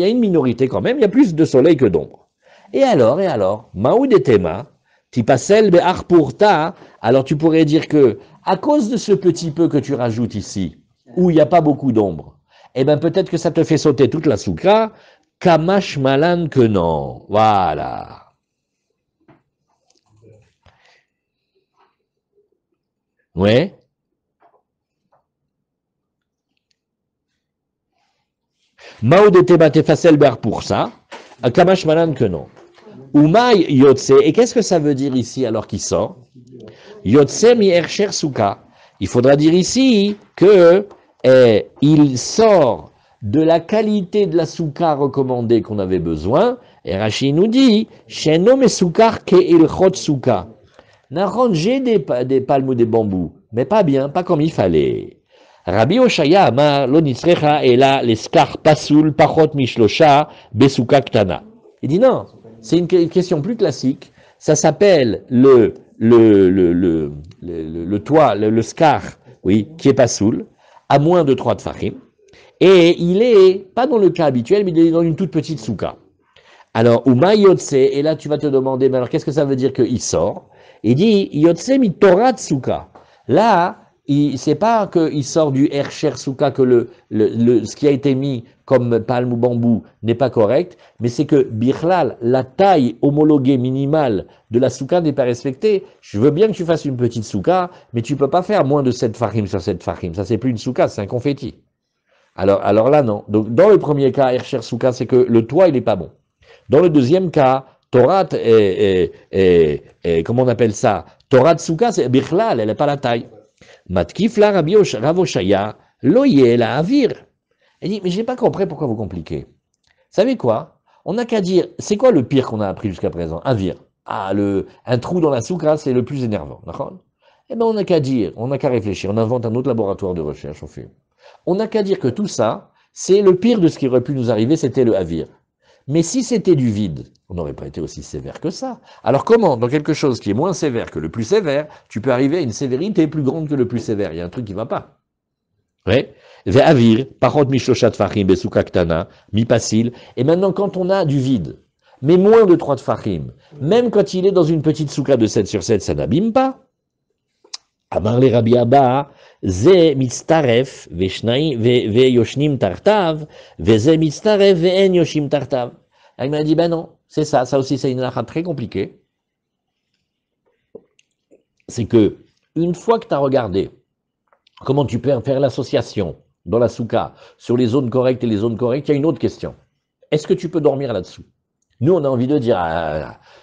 une minorité quand même, il y a plus de soleil que d'ombre. Et alors, Maoud et Tema, tipasel be'arpurta, alors tu pourrais dire que, à cause de ce petit peu que tu rajoutes ici, où il n'y a pas beaucoup d'ombre, eh bien peut-être que ça te fait sauter toute la soukra, kamash malan que non. Voilà. Ouais. Maoud et Tema tefasel be'arpurta, kamash malan que non. Umay yotse, et qu'est-ce que ça veut dire ici alors qu'il sort? Yotse mi ercher souka. Il faudra dire ici que il sort de la qualité de la souka recommandée qu'on avait besoin. Et Rashi nous dit, Sheno me soukar ke ilchot souka. Naron, j'ai des palmes ou des bambous, mais pas bien, pas comme il fallait. Rabbi Oshaya amar lo nitzrecha ela leskar pasul pachot mishlosha besouka ktana. Il dit non, c'est une question plus classique. Ça s'appelle le toit, le scar, oui, qui est pasoul, à moins de 3 tfachim. Et il est, pas dans le cas habituel, mais il est dans une toute petite souka. Alors, Uma Yotse, et là tu vas te demander, mais alors qu'est-ce que ça veut dire qu'il sort? Il dit, Yotse mi Torah souka. Là, c'est pas qu'il sort du Hersher Souka que ce qui a été mis comme palme ou bambou n'est pas correct, mais c'est que Bichlal, la taille homologuée minimale de la souka n'est pas respectée. Je veux bien que tu fasses une petite souka, mais tu peux pas faire moins de 7 fahim sur 7 fahim. Ça, c'est plus une souka, c'est un confetti. Alors là, non. Donc, dans le premier cas, Hersher Souka, c'est que le toit, il est pas bon. Dans le deuxième cas, Torah comment on appelle ça? Torah Souka, c'est Bichlal, elle n'est pas la taille. Matkif la Ravoshaya, loye la avir. Elle dit, mais j'ai pas compris pourquoi vous compliquez. Vous savez quoi? On n'a qu'à dire, c'est quoi le pire qu'on a appris jusqu'à présent? Avir. Ah, un trou dans la soukra, c'est le plus énervant. D'accord? Eh bien, on n'a qu'à dire, on n'a qu'à réfléchir, on invente un autre laboratoire de recherche, on n'a qu'à dire que tout ça, c'est le pire de ce qui aurait pu nous arriver, c'était le avir. Mais si c'était du vide, on n'aurait pas été aussi sévère que ça. Alors comment, dans quelque chose qui est moins sévère que le plus sévère, tu peux arriver à une sévérité plus grande que le plus sévère? Il y a un truc qui ne va pas. Ouais. Ve'avir, parot mishloshat fachim besuka ktana, mi pasil. Et maintenant, quand on a du vide, mais moins de 3 fachim, même quand il est dans une petite souka de 7 sur 7, ça n'abîme pas. Amar le Rabbi Abba, ze mitztaref ve'yoshnim tartav, ze mitztaref ve'en yoshim tartav. Il m'a dit, ben non, c'est ça aussi c'est une halakha très compliquée. C'est que, une fois que tu as regardé comment tu peux faire l'association dans la souka sur les zones correctes et les zones correctes, il y a une autre question. Est-ce que tu peux dormir là-dessous? Nous, on a envie de dire,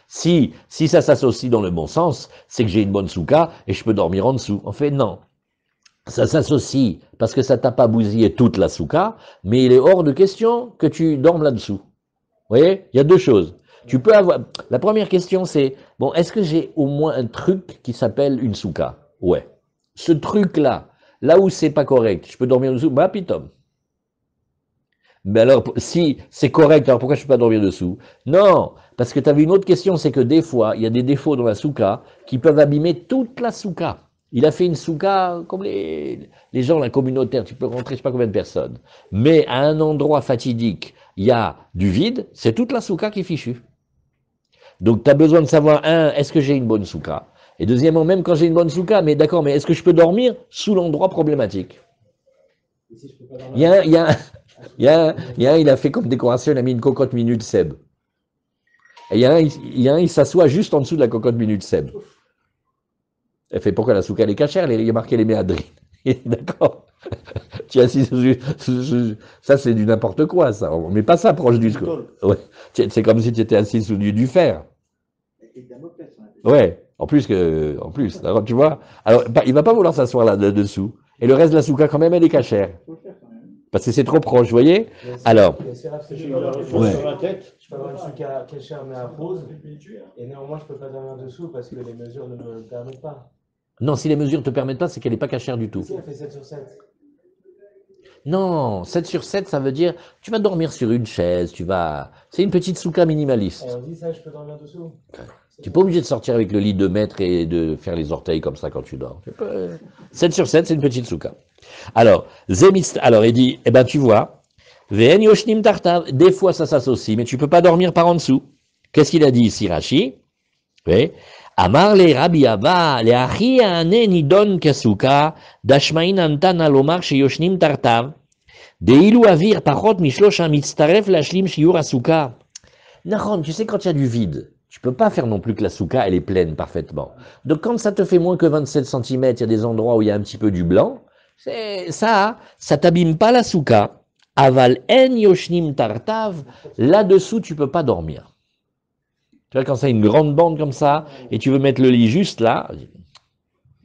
si ça s'associe dans le bon sens, c'est que j'ai une bonne souka et je peux dormir en dessous. En fait, non. Ça s'associe parce que ça t'a pas bousillé toute la souka, mais il est hors de question que tu dormes là-dessous. Vous voyez? Il y a deux choses. Tu peux avoir. La première question, c'est, bon, est-ce que j'ai au moins un truc qui s'appelle une souka? Ouais. Ce truc-là, là où c'est pas correct, je peux dormir dessous? Bah, pitom. Mais alors, si c'est correct, alors pourquoi je ne peux pas dormir dessous? Non, parce que tu avais une autre question, c'est que des fois, il y a des défauts dans la souka qui peuvent abîmer toute la souka. Il a fait une souka comme les gens, la communautaire, tu peux rentrer je ne sais pas combien de personnes. Mais à un endroit fatidique, il y a du vide, c'est toute la souka qui est fichue. Donc tu as besoin de savoir, est-ce que j'ai une bonne souka? Et deuxièmement, même quand j'ai une bonne souka, mais d'accord, mais est-ce que je peux dormir sous l'endroit problématique? Il y a un, il a fait comme décoration, il a mis une cocotte minute Seb. Et il y a un, il s'assoit juste en dessous de la cocotte minute Seb. Elle fait pourquoi la souka elle est cachère, il y a marqué les méadrines. D'accord. Tu es assis ça c'est du n'importe quoi, ça. On met pas ça proche du score. Ouais. C'est comme si tu étais assis sous du fer. Ouais. En plus, alors, tu vois. Alors, il va pas vouloir s'asseoir là-dessous. Et le reste de la souka, quand même, elle est cachère. Parce que c'est trop proche, vous voyez? Alors, ouais. Sur la tête, je peux avoir une souka cachère mais à pause, et néanmoins je ne peux pas dormir dessous parce que les mesures ne me le permettent pas. Non, si les mesures ne te permettent pas, c'est qu'elle n'est pas cachère du tout. Si elle fait 7 sur 7. Non, 7 sur 7, ça veut dire, tu vas dormir sur une chaise, c'est une petite souka minimaliste. Et on dit ça, je peux dormir dessous. Tu n'es pas obligé de sortir avec le lit 2 mètres et de faire les orteils comme ça quand tu dors. 7 sur 7, c'est une petite souka. Alors, il dit, eh ben tu vois, des fois ça s'associe, mais tu ne peux pas dormir par en dessous. Qu'est-ce qu'il a dit ici, Rashi? Oui. Amar le Rabbi Abba, le achi ane nidon kesuka, dashmain antan alomar sheyoshnim tartav, deilu avir pachot mishlosh mitztaref lashlim shiur asuka. Nahon, tu sais quand il y a du vide, tu peux pas faire non plus que la souka, elle est pleine parfaitement. Donc quand ça te fait moins que 27 cm, il y a des endroits où il y a un petit peu du blanc, ça t'abîme pas la souka. Aval en yoshnim tartav, là-dessous tu peux pas dormir. Tu vois, quand c'est une grande bande comme ça, et tu veux mettre le lit juste là,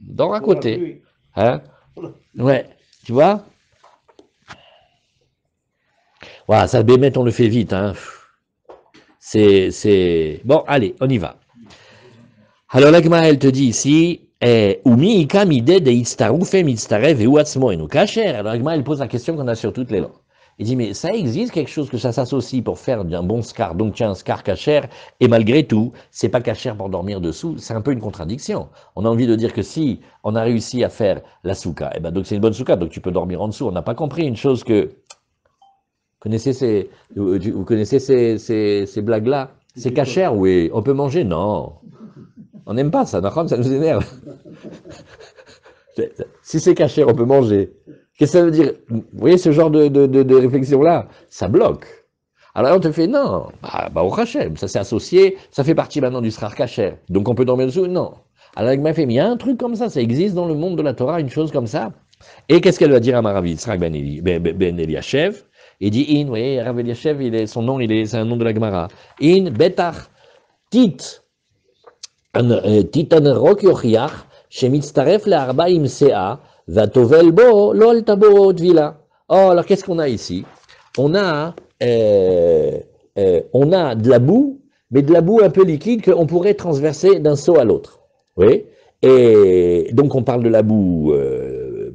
dors à côté. Hein? Ouais, tu vois? Voilà, ça bémet, on le fait vite. Hein? Bon, allez, on y va. Alors, l'agma, elle te dit ici, Umi ikam ide de itztarufe mitztarev et uatzmo enu kasher. Alors, l'agma, elle pose la question qu'on a sur toutes les langues. Il dit, mais ça existe quelque chose que ça s'associe pour faire d'un bon scar, donc tu as un scar cachère, et malgré tout, c'est pas cachère pour dormir dessous, c'est un peu une contradiction. On a envie de dire que si on a réussi à faire la souka, eh ben donc c'est une bonne souka, donc tu peux dormir en dessous. On n'a pas compris une chose que... Vous connaissez ces blagues-là? C'est cachère, oui. On peut manger? Non. On n'aime pas ça, ça nous énerve. Si c'est caché, on peut manger. Qu'est-ce que ça veut dire? Vous voyez ce genre de réflexion-là? Ça bloque. Alors on te fait non, bah au Hachem, ça s'est associé, ça fait partie maintenant du Srar Kacher. Donc on peut dormir dessous? Non. Alors il m'a fait, mais il y a un truc comme ça existe dans le monde de la Torah, une chose comme ça. Et qu'est-ce qu'elle va dire à Maravi, Yitzhak ben Eliashev? Il dit In, vous voyez, Rav Eliashev, son nom, c'est un nom de la Gemara. In, Betach, Tit, Titanrok Yochiach, Shemitztaref le Arbaim Sea, Vatovel Bo, Lol Tabo Tvila. Oh, alors qu'est-ce qu'on a ici? On a de la boue, mais de la boue un peu liquide qu'on pourrait transverser d'un seau à l'autre. Oui. Et donc on parle de la boue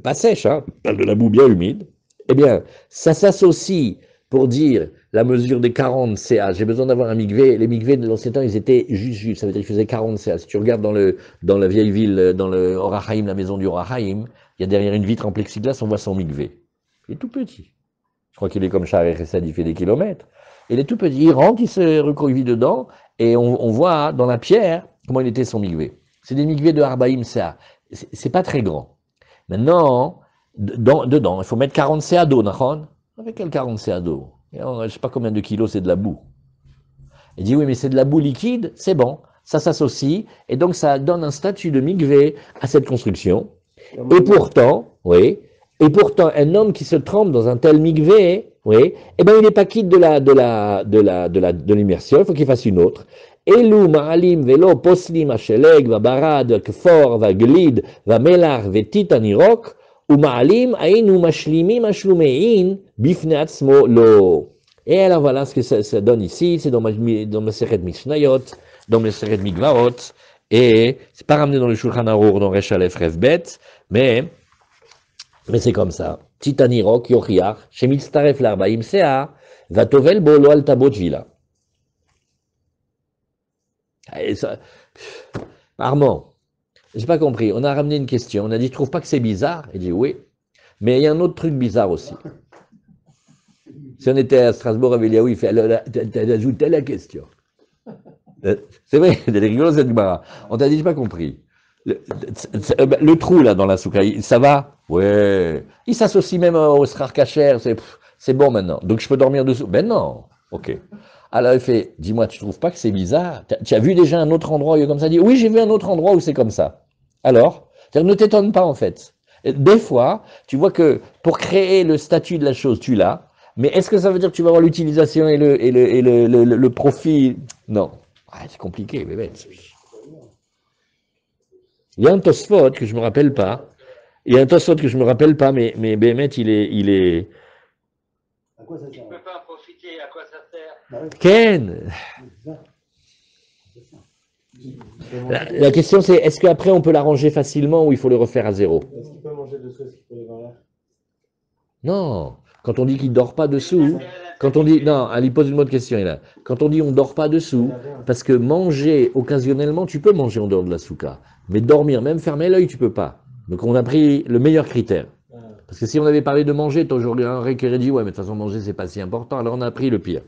pas sèche, hein, on parle de la boue bien humide. Eh bien, ça s'associe pour dire la mesure des 40 CA. J'ai besoin d'avoir un migvé. Les migvés de l'ancien temps, ils étaient juste. Ça veut dire qu'ils faisaient 40 CA. Si tu regardes dans la vieille ville, dans le Or HaChaim, la maison du Or HaChaim, il y a derrière une vitre en plexiglas, on voit son migvé. Il est tout petit. Je crois qu'il est comme Sha'ar Chesed, il fait des kilomètres. Il est tout petit, il rentre, il se recroqueville dedans, et on voit dans la pierre comment il était son migvé. C'est des migvés de Arbaïm CA. C'est pas très grand. Maintenant, dedans, il faut mettre 40 CA d'eau, d'accord? Avec quel 40 CA d'eau? Je ne sais pas combien de kilos c'est de la boue. Il dit oui, mais c'est de la boue liquide, c'est bon, ça s'associe, et donc ça donne un statut de migvé à cette construction. Et pourtant, oui, un homme qui se trempe dans un tel migvé, oui, eh ben il n'est pas quitte de l'immersion, il faut qu'il fasse une autre. Elu ma'alim velo poslim asheleg vabarad kfor vaglid vamelar vetit anirok uma'alim ainu mashlimim ashlumein bifne atzmo lo. Et alors voilà ce que ça donne ici, c'est dans ma Seret Mishnayot, dans ma Seret Migvarot, et c'est pas ramené dans le Shulchan Arour, dans Resh Aleph Rev Bet, mais c'est comme ça. Titanirok, Yochiach, Shemitztaref l'Arbaim Sea, Vatovel bo lo al tabot vila. Armand, j'ai pas compris. On a ramené une question. On a dit, tu trouves pas que c'est bizarre? Il dit oui. Mais il y a un autre truc bizarre aussi. Si on était à Strasbourg avec Eliaou, il fait, t'as ajouté la question. C'est vrai, c'est rigolo cette Gemara. On t'a dit, j'ai pas compris. Le trou là dans la soukha, ça va? Ouais. Il s'associe même au Srar Kacher, c'est bon maintenant. Donc je peux dormir dessous? Ben non. Ok. Alors il fait, dis-moi, tu trouves pas que c'est bizarre? Tu as vu déjà un autre endroit où il est comme ça? Il dit, oui, j'ai vu un autre endroit où c'est comme ça. Alors? Ne t'étonne pas en fait. Des fois, tu vois que pour créer le statut de la chose, tu l'as. Mais est-ce que ça veut dire que tu vas avoir l'utilisation et le profit? Non. Ah, c'est compliqué, bébé. Il y a un Tosfot que je me rappelle pas. Mais Bémet, il est. À quoi ça sert? Tu ne peux pas en profiter, à quoi ça sert? Ken. La question c'est, est-ce qu'après on peut l'arranger facilement ou il faut le refaire à zéro? Est-ce qu'il peut manger dessous? Est-ce qu'il peut aller dans l'air? Non. Quand on dit qu'il ne dort pas dessous, quand on dit. Non, Ali pose une bonne question, là. Quand on dit on ne dort pas dessous, parce que manger occasionnellement, tu peux manger en dehors de la souka. Mais dormir, même fermer l'œil, tu peux pas. Donc on a pris le meilleur critère. Parce que si on avait parlé de manger, tu aurais dit, ouais, mais de toute façon, manger, c'est pas si important. Alors on a pris le pire.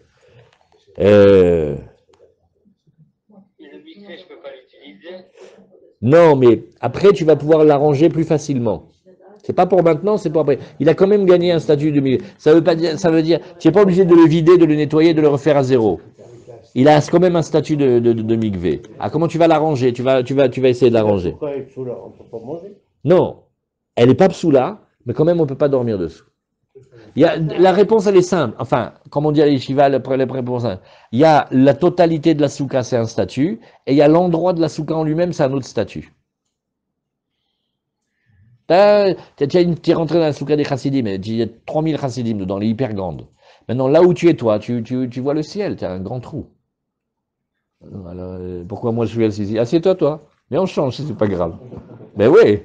Le micro, je peux pas l'utiliser. Non, mais après, tu vas pouvoir l'arranger plus facilement. C'est pas pour maintenant, c'est pour après. Il a quand même gagné un statut de milieu. Ça veut dire, tu n'es pas obligé de le vider, de le nettoyer, de le refaire à zéro. Il a quand même un statut de migvé. Ah, comment tu vas l'arranger? Tu vas essayer de l'arranger. Pourquoi elle est sous là? On peut pas manger? Non, elle n'est pas psoula, mais quand même on ne peut pas dormir dessous. La réponse elle est simple. Enfin, comme on dit à l'Yeshiva, la réponse simple. Il y a la totalité de la souka, c'est un statut, et il y a l'endroit de la souka en lui-même, c'est un autre statut. Tu es rentré dans la souka des chassidim, il y a 3000 chassidim dedans, elle est hyper grande. Maintenant, là où tu es toi, tu vois le ciel, tu as un grand trou. Alors, pourquoi moi je suis assis ici? Assieds-toi, toi. Mais on change, c'est pas grave. Mais oui.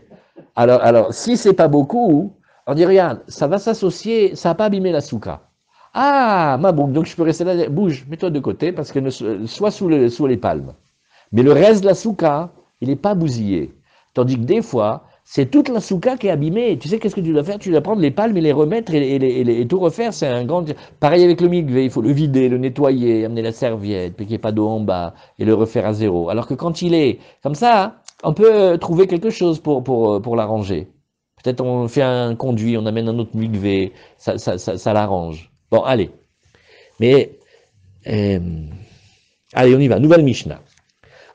Alors, si c'est pas beaucoup, on dit, regarde, ça va s'associer, ça va pas abîmer la souka. Ah, ma boucle, donc je peux rester là, bouge, mets-toi de côté, parce que soit sous les palmes. Mais le reste de la souka, il n'est pas bousillé. Tandis que des fois, c'est toute la souka qui est abîmée. Tu sais qu'est-ce que tu dois faire? Tu dois prendre les palmes et les remettre et tout refaire. C'est un grand. Pareil avec le mikvé, il faut le vider, le nettoyer, amener la serviette, puis qu'il n'y ait pas d'eau en bas et le refaire à zéro. Alors que quand il est comme ça, on peut trouver quelque chose pour l'arranger. Peut-être on fait un conduit, on amène un autre mikvé, ça l'arrange. Bon, allez. Mais, allez, on y va. Nouvelle Mishnah.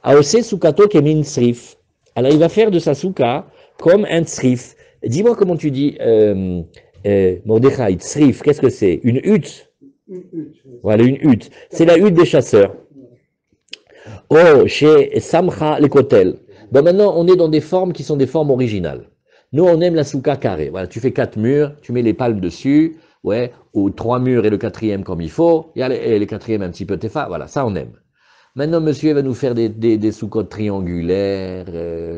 Aose sukato kemin srif. Alors, il va faire de sa souka comme un srif. Dis-moi comment tu dis, Mordechai, srif, qu'est-ce que c'est? Une hutte? Une hutte. Voilà, une hutte. C'est la hutte des chasseurs. Oh, chez Samcha les Kotel. Bon, maintenant, on est dans des formes qui sont des formes originales. Nous, on aime la souka carrée. Voilà, tu fais 4 murs, tu mets les palmes dessus, ouais, ou 3 murs et le 4e comme il faut. Il y a les 4e un petit peu tefa. Voilà, ça, on aime. Maintenant, monsieur va nous faire des soukottes triangulaires,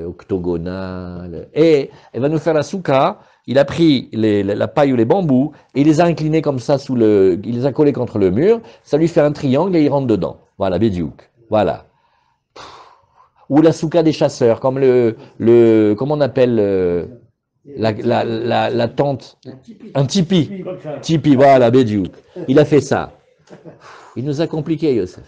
octogonales, et il va nous faire la souka. Il a pris la paille ou les bambous, et il les a inclinés comme ça il les a collés contre le mur, ça lui fait un triangle et il rentre dedans. Voilà, Bédiouk. Voilà. Ou la souka des chasseurs, comme comment on appelle la tente, un tipi. Tipi, voilà, Bédiouk. Il a fait ça. Il nous a compliqué, Yosef.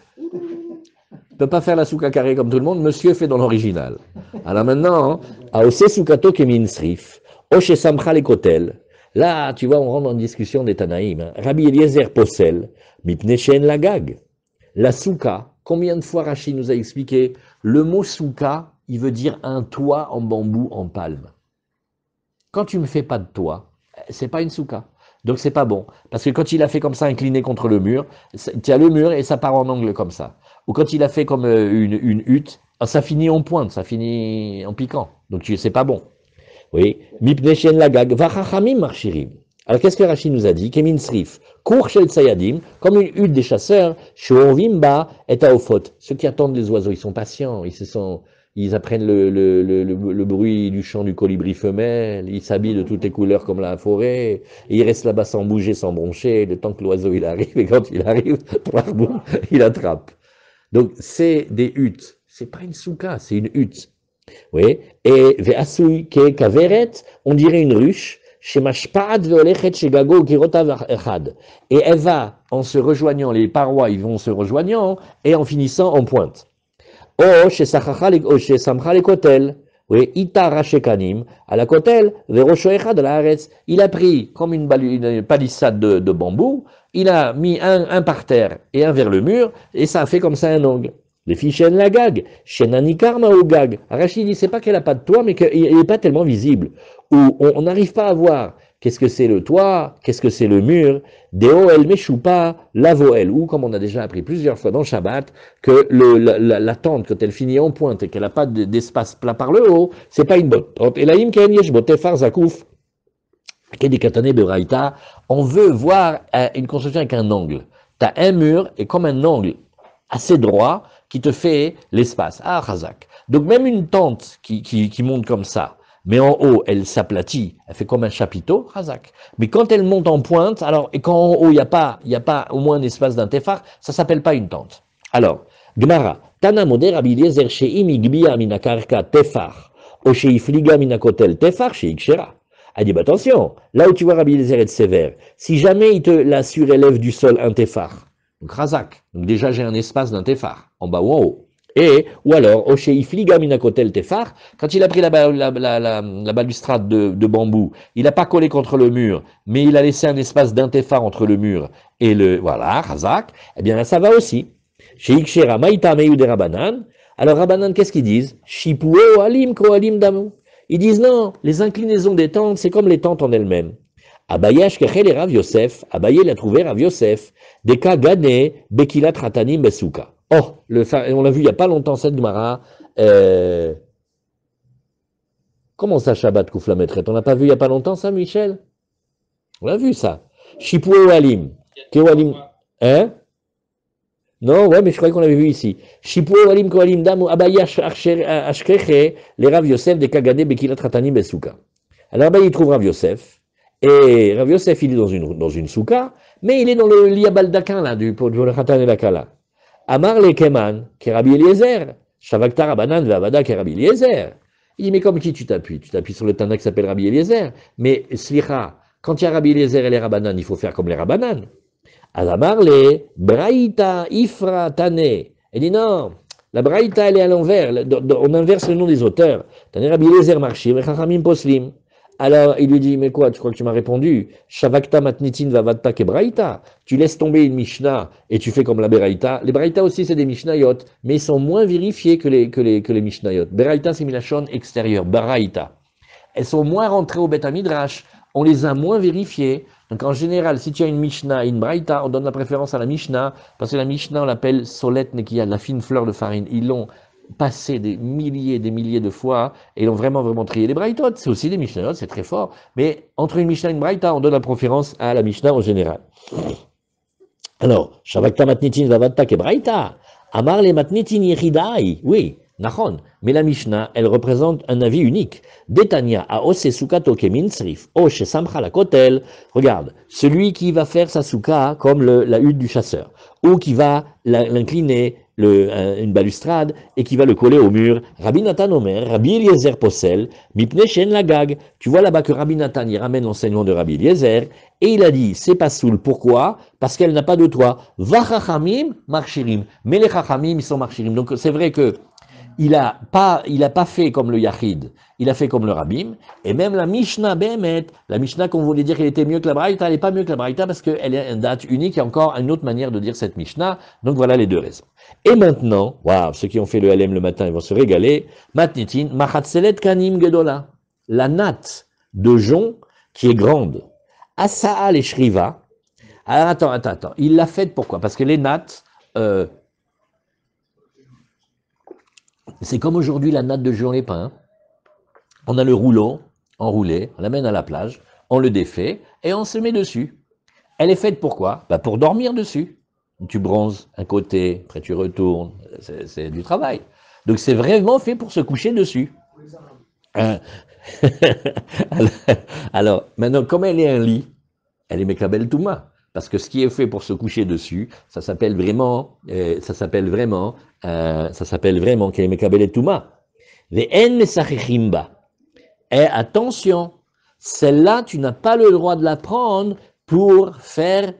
Il ne peut pas faire la souka carrée comme tout le monde, monsieur fait dans l'original. Alors maintenant, Aose Soukato Kemin Srif, Oshe Samcha les Kotel. Là, tu vois, on rentre en discussion des Tanaïm. Hein. Rabbi Eliezer Posel, Mipneshen Lagag. La souka, combien de fois Rashi nous a expliqué, le mot souka, il veut dire un toit en bambou en palme. Quand tu ne me fais pas de toit, c'est pas une souka. Donc c'est pas bon. Parce que quand il a fait comme ça, incliné contre le mur, tu as le mur et ça part en angle comme ça. Ou quand il a fait comme une hutte, ça finit en pointe, ça finit en piquant. Donc c'est pas bon. Oui. Mipneshen lagag, vachachamim marchirim. Alors qu'est-ce que Rachid nous a dit? Kemin srif, cour shel tsayadim, comme une hutte des chasseurs, shovimba et aofot. Ceux qui attendent les oiseaux, ils sont patients, ils apprennent le bruit du chant du colibri femelle, ils s'habillent de toutes les couleurs comme la forêt, et ils restent là-bas sans bouger, sans broncher, le temps que l'oiseau il arrive, et quand il arrive, il attrape. Donc c'est des huttes, c'est pas une souka, c'est une hutte. Oui, et ve'asui ke kaveret, on dirait une ruche, chez Mashpa'at ve'olechet chez Gago Kirota Echad. Et elle va, en se rejoignant, les parois, ils vont se rejoignant, et en finissant en pointe. Oh, chez Samcha les Kotel. Oui, Itara Shekanim, à la Kotel, Verosho Echad à la Haaretz. Il a pris comme une palissade de bambou, il a mis un par terre et un vers le mur, et ça a fait comme ça un angle. Les filles chaînent la gag, Shenanikar ou gag. Rachid dit, c'est pas qu'elle a pas de toit, mais qu'il n'est pas tellement visible. Ou on n'arrive pas à voir qu'est-ce que c'est le toit, qu'est-ce que c'est le mur, Deo el Meshupa, Lavoel, ou comme on a déjà appris plusieurs fois dans Shabbat, que la tente, quand elle finit en pointe et qu'elle n'a pas d'espace plat par le haut, c'est pas une bonne tente. Et là, on veut voir une construction avec un angle. Tu as un mur et comme un angle assez droit qui te fait l'espace. Ah, Chazak. Donc même une tente qui monte comme ça, mais en haut, elle s'aplatit, elle fait comme un chapiteau, Chazak. Mais quand elle monte en pointe, alors, et quand en haut, il n'y a pas au moins un espace d'un tefar, ça s'appelle pas une tente. Alors, Gemara, Tana Moder Rabbi Eliezer she'im igbia mina karka tefar, o she'ifliga mina kotel tefar she'ikshera. Elle dit, bah, attention, là où tu vois Rabbi Eliezer être sévère, si jamais il te la surélève du sol un tefar, donc Razak, donc déjà j'ai un espace d'un tefar, en bas ou en haut. Et, ou alors, Osheifliga minakotel tefar, quand il a pris la balustrade de bambou, il n'a pas collé contre le mur, mais il a laissé un espace d'un tefar entre le mur et voilà, Razak, eh bien là ça va aussi. Chez Ikshera, Maïta Meyu de Rabanan, alors Rabanan, qu'est-ce qu'ils disent? Shipue alim ko alim damu. Ils disent non, les inclinaisons des tentes, c'est comme les tentes en elles-mêmes. Abaye Ashkechel et Rav Yosef, Abaye l'a trouvé Rav Yosef, des cas gané, Bekilat Ratanim Besuka. Oh, on l'a vu il n'y a pas longtemps, cette Gemara. Comment ça, Shabbat Kouflametret? On l'a pas vu il n'y a pas longtemps, ça, Michel? On l'a vu, ça. Shipou Alim. Kewalim. Hein? Non, ouais, mais je croyais qu'on l'avait vu ici. Shipou Alim, Kewalim Dam, Abaye Ashkeche, les Rav Yosef, des cas gané, Bekilat Ratanim Besuka. Alors, Abaye, il trouve Rav Yosef. Et Rav Yosef, il est dans une souka, mais il est dans le liabal d'Akin, là, du Khatan et l'Akala. Amar le Keman, qui est Rabbi Eliezer, Shavakta Rabanan Vavada, qui est Rabbi Eliezer. Il dit, mais comme qui tu t'appuies? Tu t'appuies sur le Tana qui s'appelle Rabbi Eliezer. Mais, Slicha, quand il y a Rabbi Eliezer et les Rabanan, il faut faire comme les Rabanan. Amar le Braïta Ifra Tane. Il dit, non, la Braïta, elle est à l'envers. On inverse le nom des auteurs. Tane Rabbi Eliezer Marchim, et Chachamim Poslim. Alors, il lui dit, mais quoi, tu crois que tu m'as répondu? Shavakta matnitin vavatta kebraïta. Tu laisses tomber une Mishnah et tu fais comme la Beraïta. Les Beraïta aussi, c'est des Mishnayot, mais ils sont moins vérifiés que les Mishnayot. Beraïta, c'est Milachon extérieur, Baraïta. Elles sont moins rentrées au Beth Midrash, on les a moins vérifiées. Donc en général, si tu as une Mishnah et une Braïta, on donne la préférence à la Mishnah, parce que la Mishnah, on l'appelle Solet Nekiya, la fine fleur de farine. Ils l'ont passé des milliers de fois, et ils l'ont vraiment, vraiment trié. Les Braïtot, c'est aussi des Mishnayot, c'est très fort, mais entre une Mishnah et une Braïta, on donne la préférence à la Mishnah en général. Alors, Shavakta matnitin vavatta ke Braïta, Amar le matnitin yichidai, oui, Nachon, mais la Mishnah, elle représente un avis unique. Detania a ose sukato ke minsrif, o she samcha la kotel. Regarde, celui qui va faire sa souka comme la hutte du chasseur, ou qui va l'incliner, une balustrade, et qui va le coller au mur. Rabbi Nathan Omer, Rabbi Eliezer Possel, mipne shen la gag. Tu vois là-bas que Rabbi Nathan y ramène l'enseignement de Rabbi Eliezer, et il a dit, c'est pas soul. Pourquoi? Parce qu'elle n'a pas de toit. Vachachamim marchirim. Mais les chachamim, ils sont marchirim. Donc c'est vrai que il a pas fait comme le Yachid, il a fait comme le Rabbim, et même la Mishnah Behemet, la Mishnah qu'on voulait dire qu'elle était mieux que la Braïta, elle n'est pas mieux que la Braïta parce qu'elle est une date unique, il y a encore une autre manière de dire cette Mishnah, donc voilà les deux raisons. Et maintenant, waouh, ceux qui ont fait le LM le matin, ils vont se régaler, Matnitin, Machatselet Kanim Gedola, la natte de jonc qui est grande, Asaa et Shriva. Alors attends, il l'a faite pourquoi? Parce que les nattes, c'est comme aujourd'hui la natte de Jean Lépin. On a le rouleau enroulé, on l'amène à la plage, on le défait et on se met dessus. Elle est faite pour quoi? Pour dormir dessus. Tu bronzes un côté, après tu retournes, c'est du travail. Donc c'est vraiment fait pour se coucher dessus. Alors, maintenant, comme elle est un lit, elle est Mekabel Touma. Parce que ce qui est fait pour se coucher dessus, ça s'appelle vraiment qu'elle est Mekabel Touma. Ve'en mesachechimba. Et attention, celle-là, tu n'as pas le droit de la prendre pour faire...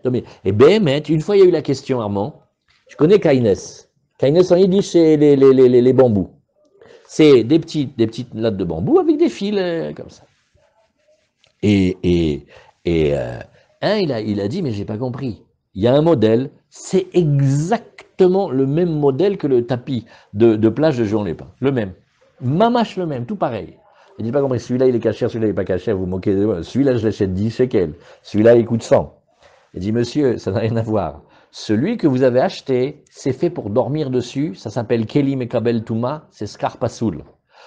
Et Béhémet, une fois il y a eu la question, Armand, tu connais Kaines. Kaines en yiddish, c'est les bambous. C'est des petites lattes de bambou avec des fils comme ça. Il a dit, mais j'ai pas compris. Il y a un modèle, c'est exactement le même modèle que le tapis de plage de Jean Lépin. Le même. Mamache le même, tout pareil. Il dit pas compris, celui-là il est caché, celui-là il n'est pas caché, vous moquez de moi. Celui-là je l'achète 10 shekels, celui-là il coûte 100. Il dit, monsieur, ça n'a rien à voir. Celui que vous avez acheté, c'est fait pour dormir dessus, ça s'appelle Keli Mekabel Touma, c'est Skarpasoul.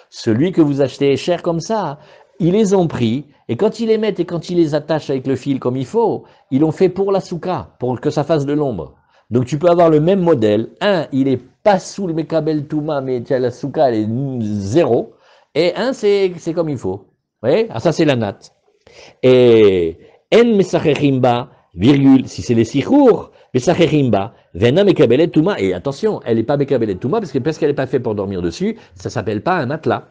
Celui que vous achetez est cher comme ça, ils les ont pris, et quand ils les mettent et quand ils les attachent avec le fil comme il faut, ils l'ont fait pour la souka, pour que ça fasse de l'ombre. Donc tu peux avoir le même modèle, il est pas sous le Mekabel Touma, mais la souka elle est 0, et c'est comme il faut. Vous voyez? Ah, ça c'est la natte. Et en mesachechimba, virgule, si c'est les sichour, mesachechimba, vena mekabelet touma, et attention, elle n'est pas mekabelet touma, parce qu'elle n'est pas faite pour dormir dessus, ça s'appelle pas un matelas.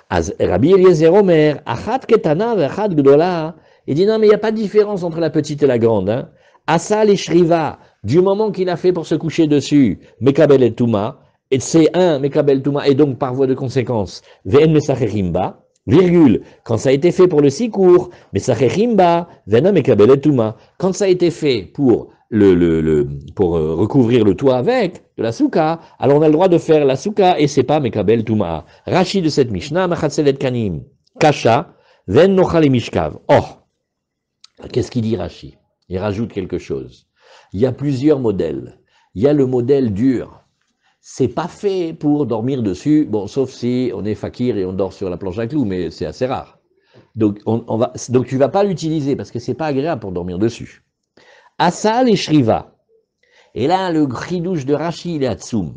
Az Rabbi Eliezer Omer, achat ketana v'achat gdola, il dit non mais il n'y a pas de différence entre la petite et la grande. Hein. Asa les shriva, du moment qu'il a fait pour se coucher dessus, mekabelet touma, et c'est un mekabel touma, et donc par voie de conséquence, ven mesachechimba, virgule, quand ça a été fait pour le sikour, mesachechimba, vena mekabelet touma, quand ça a été fait pour pour recouvrir le toit avec de la souka, alors on a le droit de faire la souka et c'est pas mekabel touma. Rashi de cette Mishnah, machatselet kanim, kasha, ven nochal mishkav. Oh, qu'est-ce qu'il dit Rashi? Il rajoute quelque chose. Il y a plusieurs modèles. Il y a le modèle dur. C'est pas fait pour dormir dessus, bon, sauf si on est fakir et on dort sur la planche à clous, mais c'est assez rare. Donc, donc tu vas pas l'utiliser parce que c'est pas agréable pour dormir dessus. Asal et Shriva. Et là, le chidouche de Rashi, il est Hatsoum.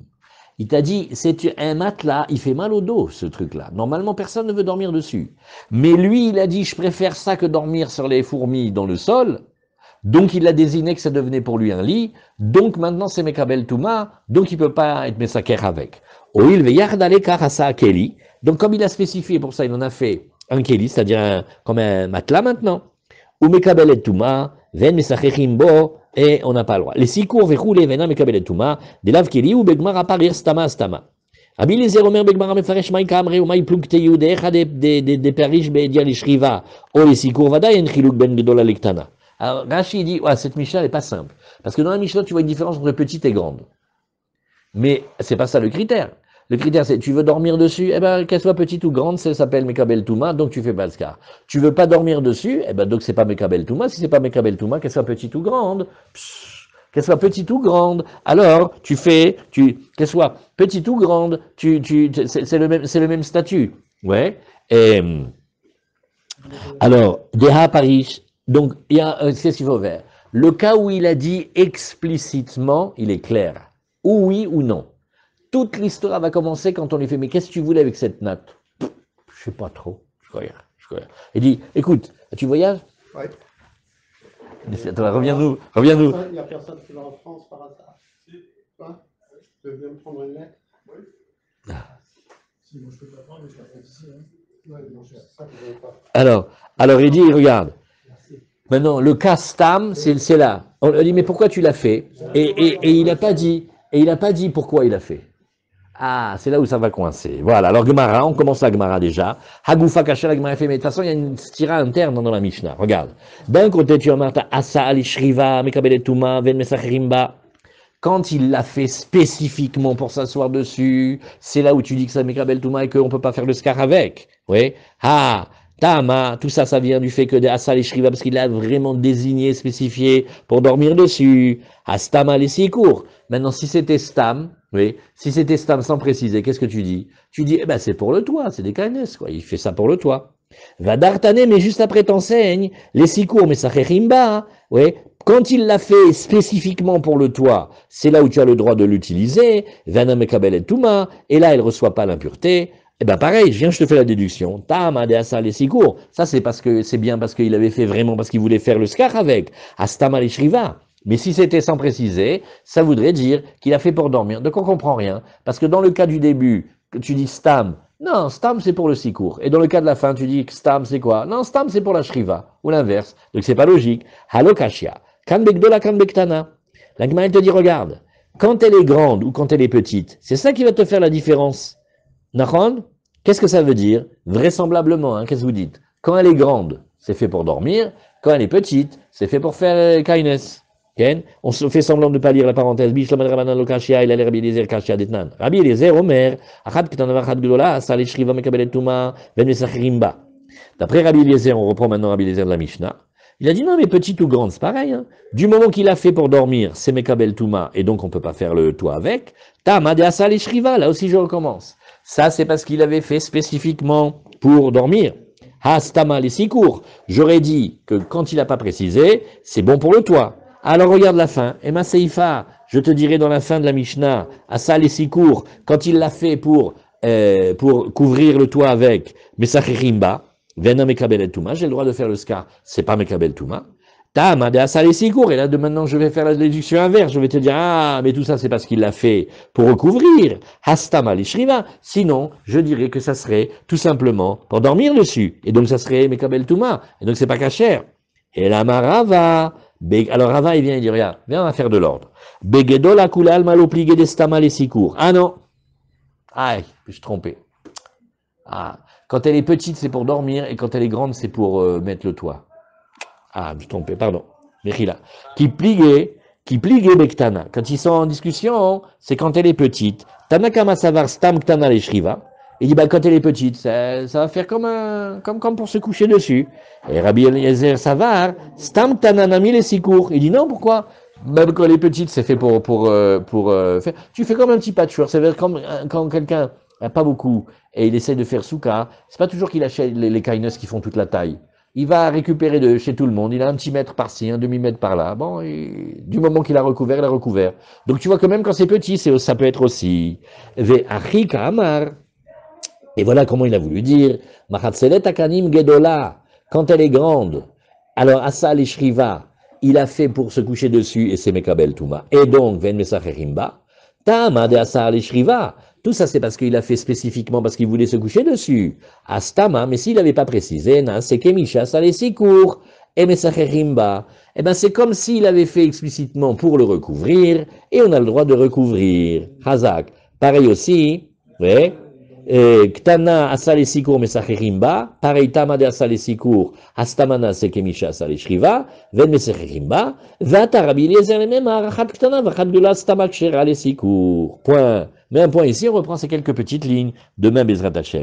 Il t'a dit, c'est un matelas, il fait mal au dos, ce truc-là. Normalement, personne ne veut dormir dessus. Mais lui, il a dit, je préfère ça que dormir sur les fourmis dans le sol. Donc, il a désigné que ça devenait pour lui un lit. Donc, maintenant, c'est Mekabel Touma. Donc, il ne peut pas être Messaker avec. Oil veyardale karasa keli. Donc, comme il a spécifié pour ça, il en a fait un keli, c'est-à-dire comme un matelas maintenant. Ou Mekabel et Touma, ven Messachechim bo, et on n'a pas le droit. Les sikour verroulés vena Mekabel et Touma, de lav keli ou begmar aparir stama stama. Rabbi Eliezer Omer Begmara Mefaresh Maï Kamre ou Maï Pluk Teyude Echa des Perish Be'edia Lishriva O Lesikur Vada Yen Chiluk Ben Gedola Lektana. Alors Rashi dit, ouais, cette Mishnah n'est pas simple. Parce que dans la Mishnah, tu vois une différence entre petite et grande. Mais c'est pas ça le critère. Le critère, c'est tu veux dormir dessus, eh ben, qu'elle soit petite ou grande, ça s'appelle Mekabel Touma, donc tu fais pas le skar. Tu veux pas dormir dessus, eh ben, donc c'est pas Mekabel Touma. Si c'est pas Mekabel Touma, qu'elle soit petite ou grande. Qu'elle soit petite ou grande, alors qu'elle soit petite ou grande, c'est le même statut. Ouais. Et, alors, Deha Paris, donc, il y a, qu'est-ce qu'il faut faire? Le cas où il a dit explicitement, il est clair. Ou oui ou non. Toute l'histoire va commencer quand on lui fait, mais qu'est-ce que tu voulais avec cette natte? Je sais pas trop. Je regarde. Il dit, écoute, tu voyages? Oui. Reviens-nous. Il n'y a personne qui va en France par hasard. Toi, tu veux bien me prendre une lettre? Oui. Si, moi je peux pas prendre, mais je la prends ici. Ouais, bon, c'est ça que je veux pas. Alors il dit, regarde. Maintenant, le cas Stam, c'est là. On lui dit, mais pourquoi tu l'as fait? Et il n'a pas dit pourquoi il l'a fait. Ah, c'est là où ça va coincer. Voilà, alors Gemara, on commence la Gemara déjà. Hagoufa Kacha, la Gemara fait, mais de toute façon, il y a une stira interne dans la Mishnah. Regarde. D'un côté, tu remarques Asa Alishriva, Mekabele Touma, Ven Mesacherimba. Quand il l'a fait spécifiquement pour s'asseoir dessus, c'est là où tu dis que ça Mekabel Touma et qu'on ne peut pas faire le skar avec. Oui. Ah, Tama, tout ça, ça vient du fait que de Asa Alishriva, parce qu'il l'a vraiment désigné, spécifié pour dormir dessus. Astama les Sikour. Maintenant, si c'était Stam, oui, si c'était Stam sans préciser, qu'est-ce que tu dis? Tu dis, eh ben, c'est pour le toit, c'est des caïnes, quoi. Il fait ça pour le toit. Va d'Artané, mais juste après t'enseignes, les Sikour, mais ça Rimba, oui. Quand il l'a fait spécifiquement pour le toit, c'est là où tu as le droit de l'utiliser. Vana Mekabel et Touma, et là, elle ne reçoit pas l'impureté. Eh ben, pareil, je te fais la déduction. Tama de Asa les Sikour. Ça, c'est bien parce qu'il avait fait vraiment parce qu'il voulait faire le skar avec. Astama les Shriva. Mais si c'était sans préciser, ça voudrait dire qu'il a fait pour dormir. Donc on comprend rien. Parce que dans le cas du début, que tu dis Stam, non, Stam c'est pour le Sikour. Et dans le cas de la fin, tu dis que Stam c'est quoi? Non, Stam c'est pour la Shriva. Ou l'inverse. Donc c'est pas logique. Halokashia. Kan Bekdola, kan Bektana. La Gemara te dit, regarde, quand elle est grande ou quand elle est petite, c'est ça qui va te faire la différence. Nachon? Qu'est-ce que ça veut dire? Vraisemblablement, hein, qu'est-ce que vous dites? Quand elle est grande, c'est fait pour dormir. Quand elle est petite, c'est fait pour faire Kaines. On se fait semblant de ne pas lire la parenthèse. Bishlam Rabanan Lokashia, il a l'air Rabbi Eliezer Kashia Detnan. Rabbi Eliezer Omer, Achad Ketan Vachad Gdola, Sal Shriva Mekabelet Touma, Ben Mesacherimba. D'après Rabbi Eliezer, on reprend maintenant Rabbi Eliezer de la Mishnah. Il a dit non, mais petite ou grande, c'est pareil. Hein. Du moment qu'il a fait pour dormir, c'est Mekabel Touma, et donc on ne peut pas faire le toit avec. Tama de Asal Shriva, là aussi je recommence. Ça, c'est parce qu'il avait fait spécifiquement pour dormir. Hastama les Sikour. J'aurais dit que quand il n'a pas précisé, c'est bon pour le toit. Alors regarde la fin. Emma Seifa, je te dirai dans la fin de la Mishnah, Asal et Sikour, quand il l'a fait pour couvrir le toit avec Mesacherimba, Vena Mekabel et Touma, j'ai le droit de faire le skar, c'est pas Mekabel Touma. Tama de Asal et Sikour, et là de maintenant je vais faire la déduction inverse, je vais te dire, ah, mais tout ça c'est parce qu'il l'a fait pour recouvrir, Hastama l'Ishriva, sinon je dirais que ça serait tout simplement pour dormir dessus, et donc ça serait Mekabel Touma, et donc c'est pas cachère. Et la Marava, alors Rava, il vient et dit, regarde, viens, on va faire de l'ordre. Begedola kulal malopligé d'estama les Sikour. Ah non. Aïe, je suis trompé. Ah, quand elle est petite, c'est pour dormir, et quand elle est grande, c'est pour mettre le toit. Ah, je suis trompé, pardon. Mechila. Qui pliguait bektana. Quand ils sont en discussion, c'est quand elle est petite. Tanakama savar stam ktana les shriva. Il dit, bah, quand elle est petite, ça va faire comme pour se coucher dessus. Et Rabbi Eliezer Savar, Stam Tananami les Sikour. Il dit, non, pourquoi? Même quand elle est petite, c'est fait pour faire. Tu fais comme un petit patchwork. C'est comme quand quelqu'un n'a pas beaucoup et il essaie de faire souka. C'est pas toujours qu'il achète les kaines qui font toute la taille. Il va récupérer de chez tout le monde. Il a un petit mètre par-ci, un demi-mètre par-là. Bon, et du moment qu'il a recouvert, il a recouvert. Donc tu vois que même quand c'est petit, ça peut être aussi. Ve achika amar. Et voilà comment il a voulu dire, Machatselet akanim gedola, quand elle est grande, alors Asa et Shriva, il a fait pour se coucher dessus et c'est Mekabel Touma. Et donc, Ven Mesacherimba, Tama de Asa et Shriva, tout ça c'est parce qu'il a fait spécifiquement parce qu'il voulait se coucher dessus. Astama, mais s'il n'avait pas précisé, c'est Kemisha, Asa les Sikour, et Mesacherimba, eh ben c'est comme s'il avait fait explicitement pour le recouvrir, et on a le droit de recouvrir. Hazak, pareil aussi, Oui. Ktana asale sikur mesacherimba, pareil tama de asale sikur, astamana sekemisha asale shriva, ven mesacherimba, vata Rabbi Eliezer le même arachat ktana, vachat gdula stamak shera le sikur. Point. Mais un point ici, on reprend ces quelques petites lignes. Demain, Bezrat Hashem.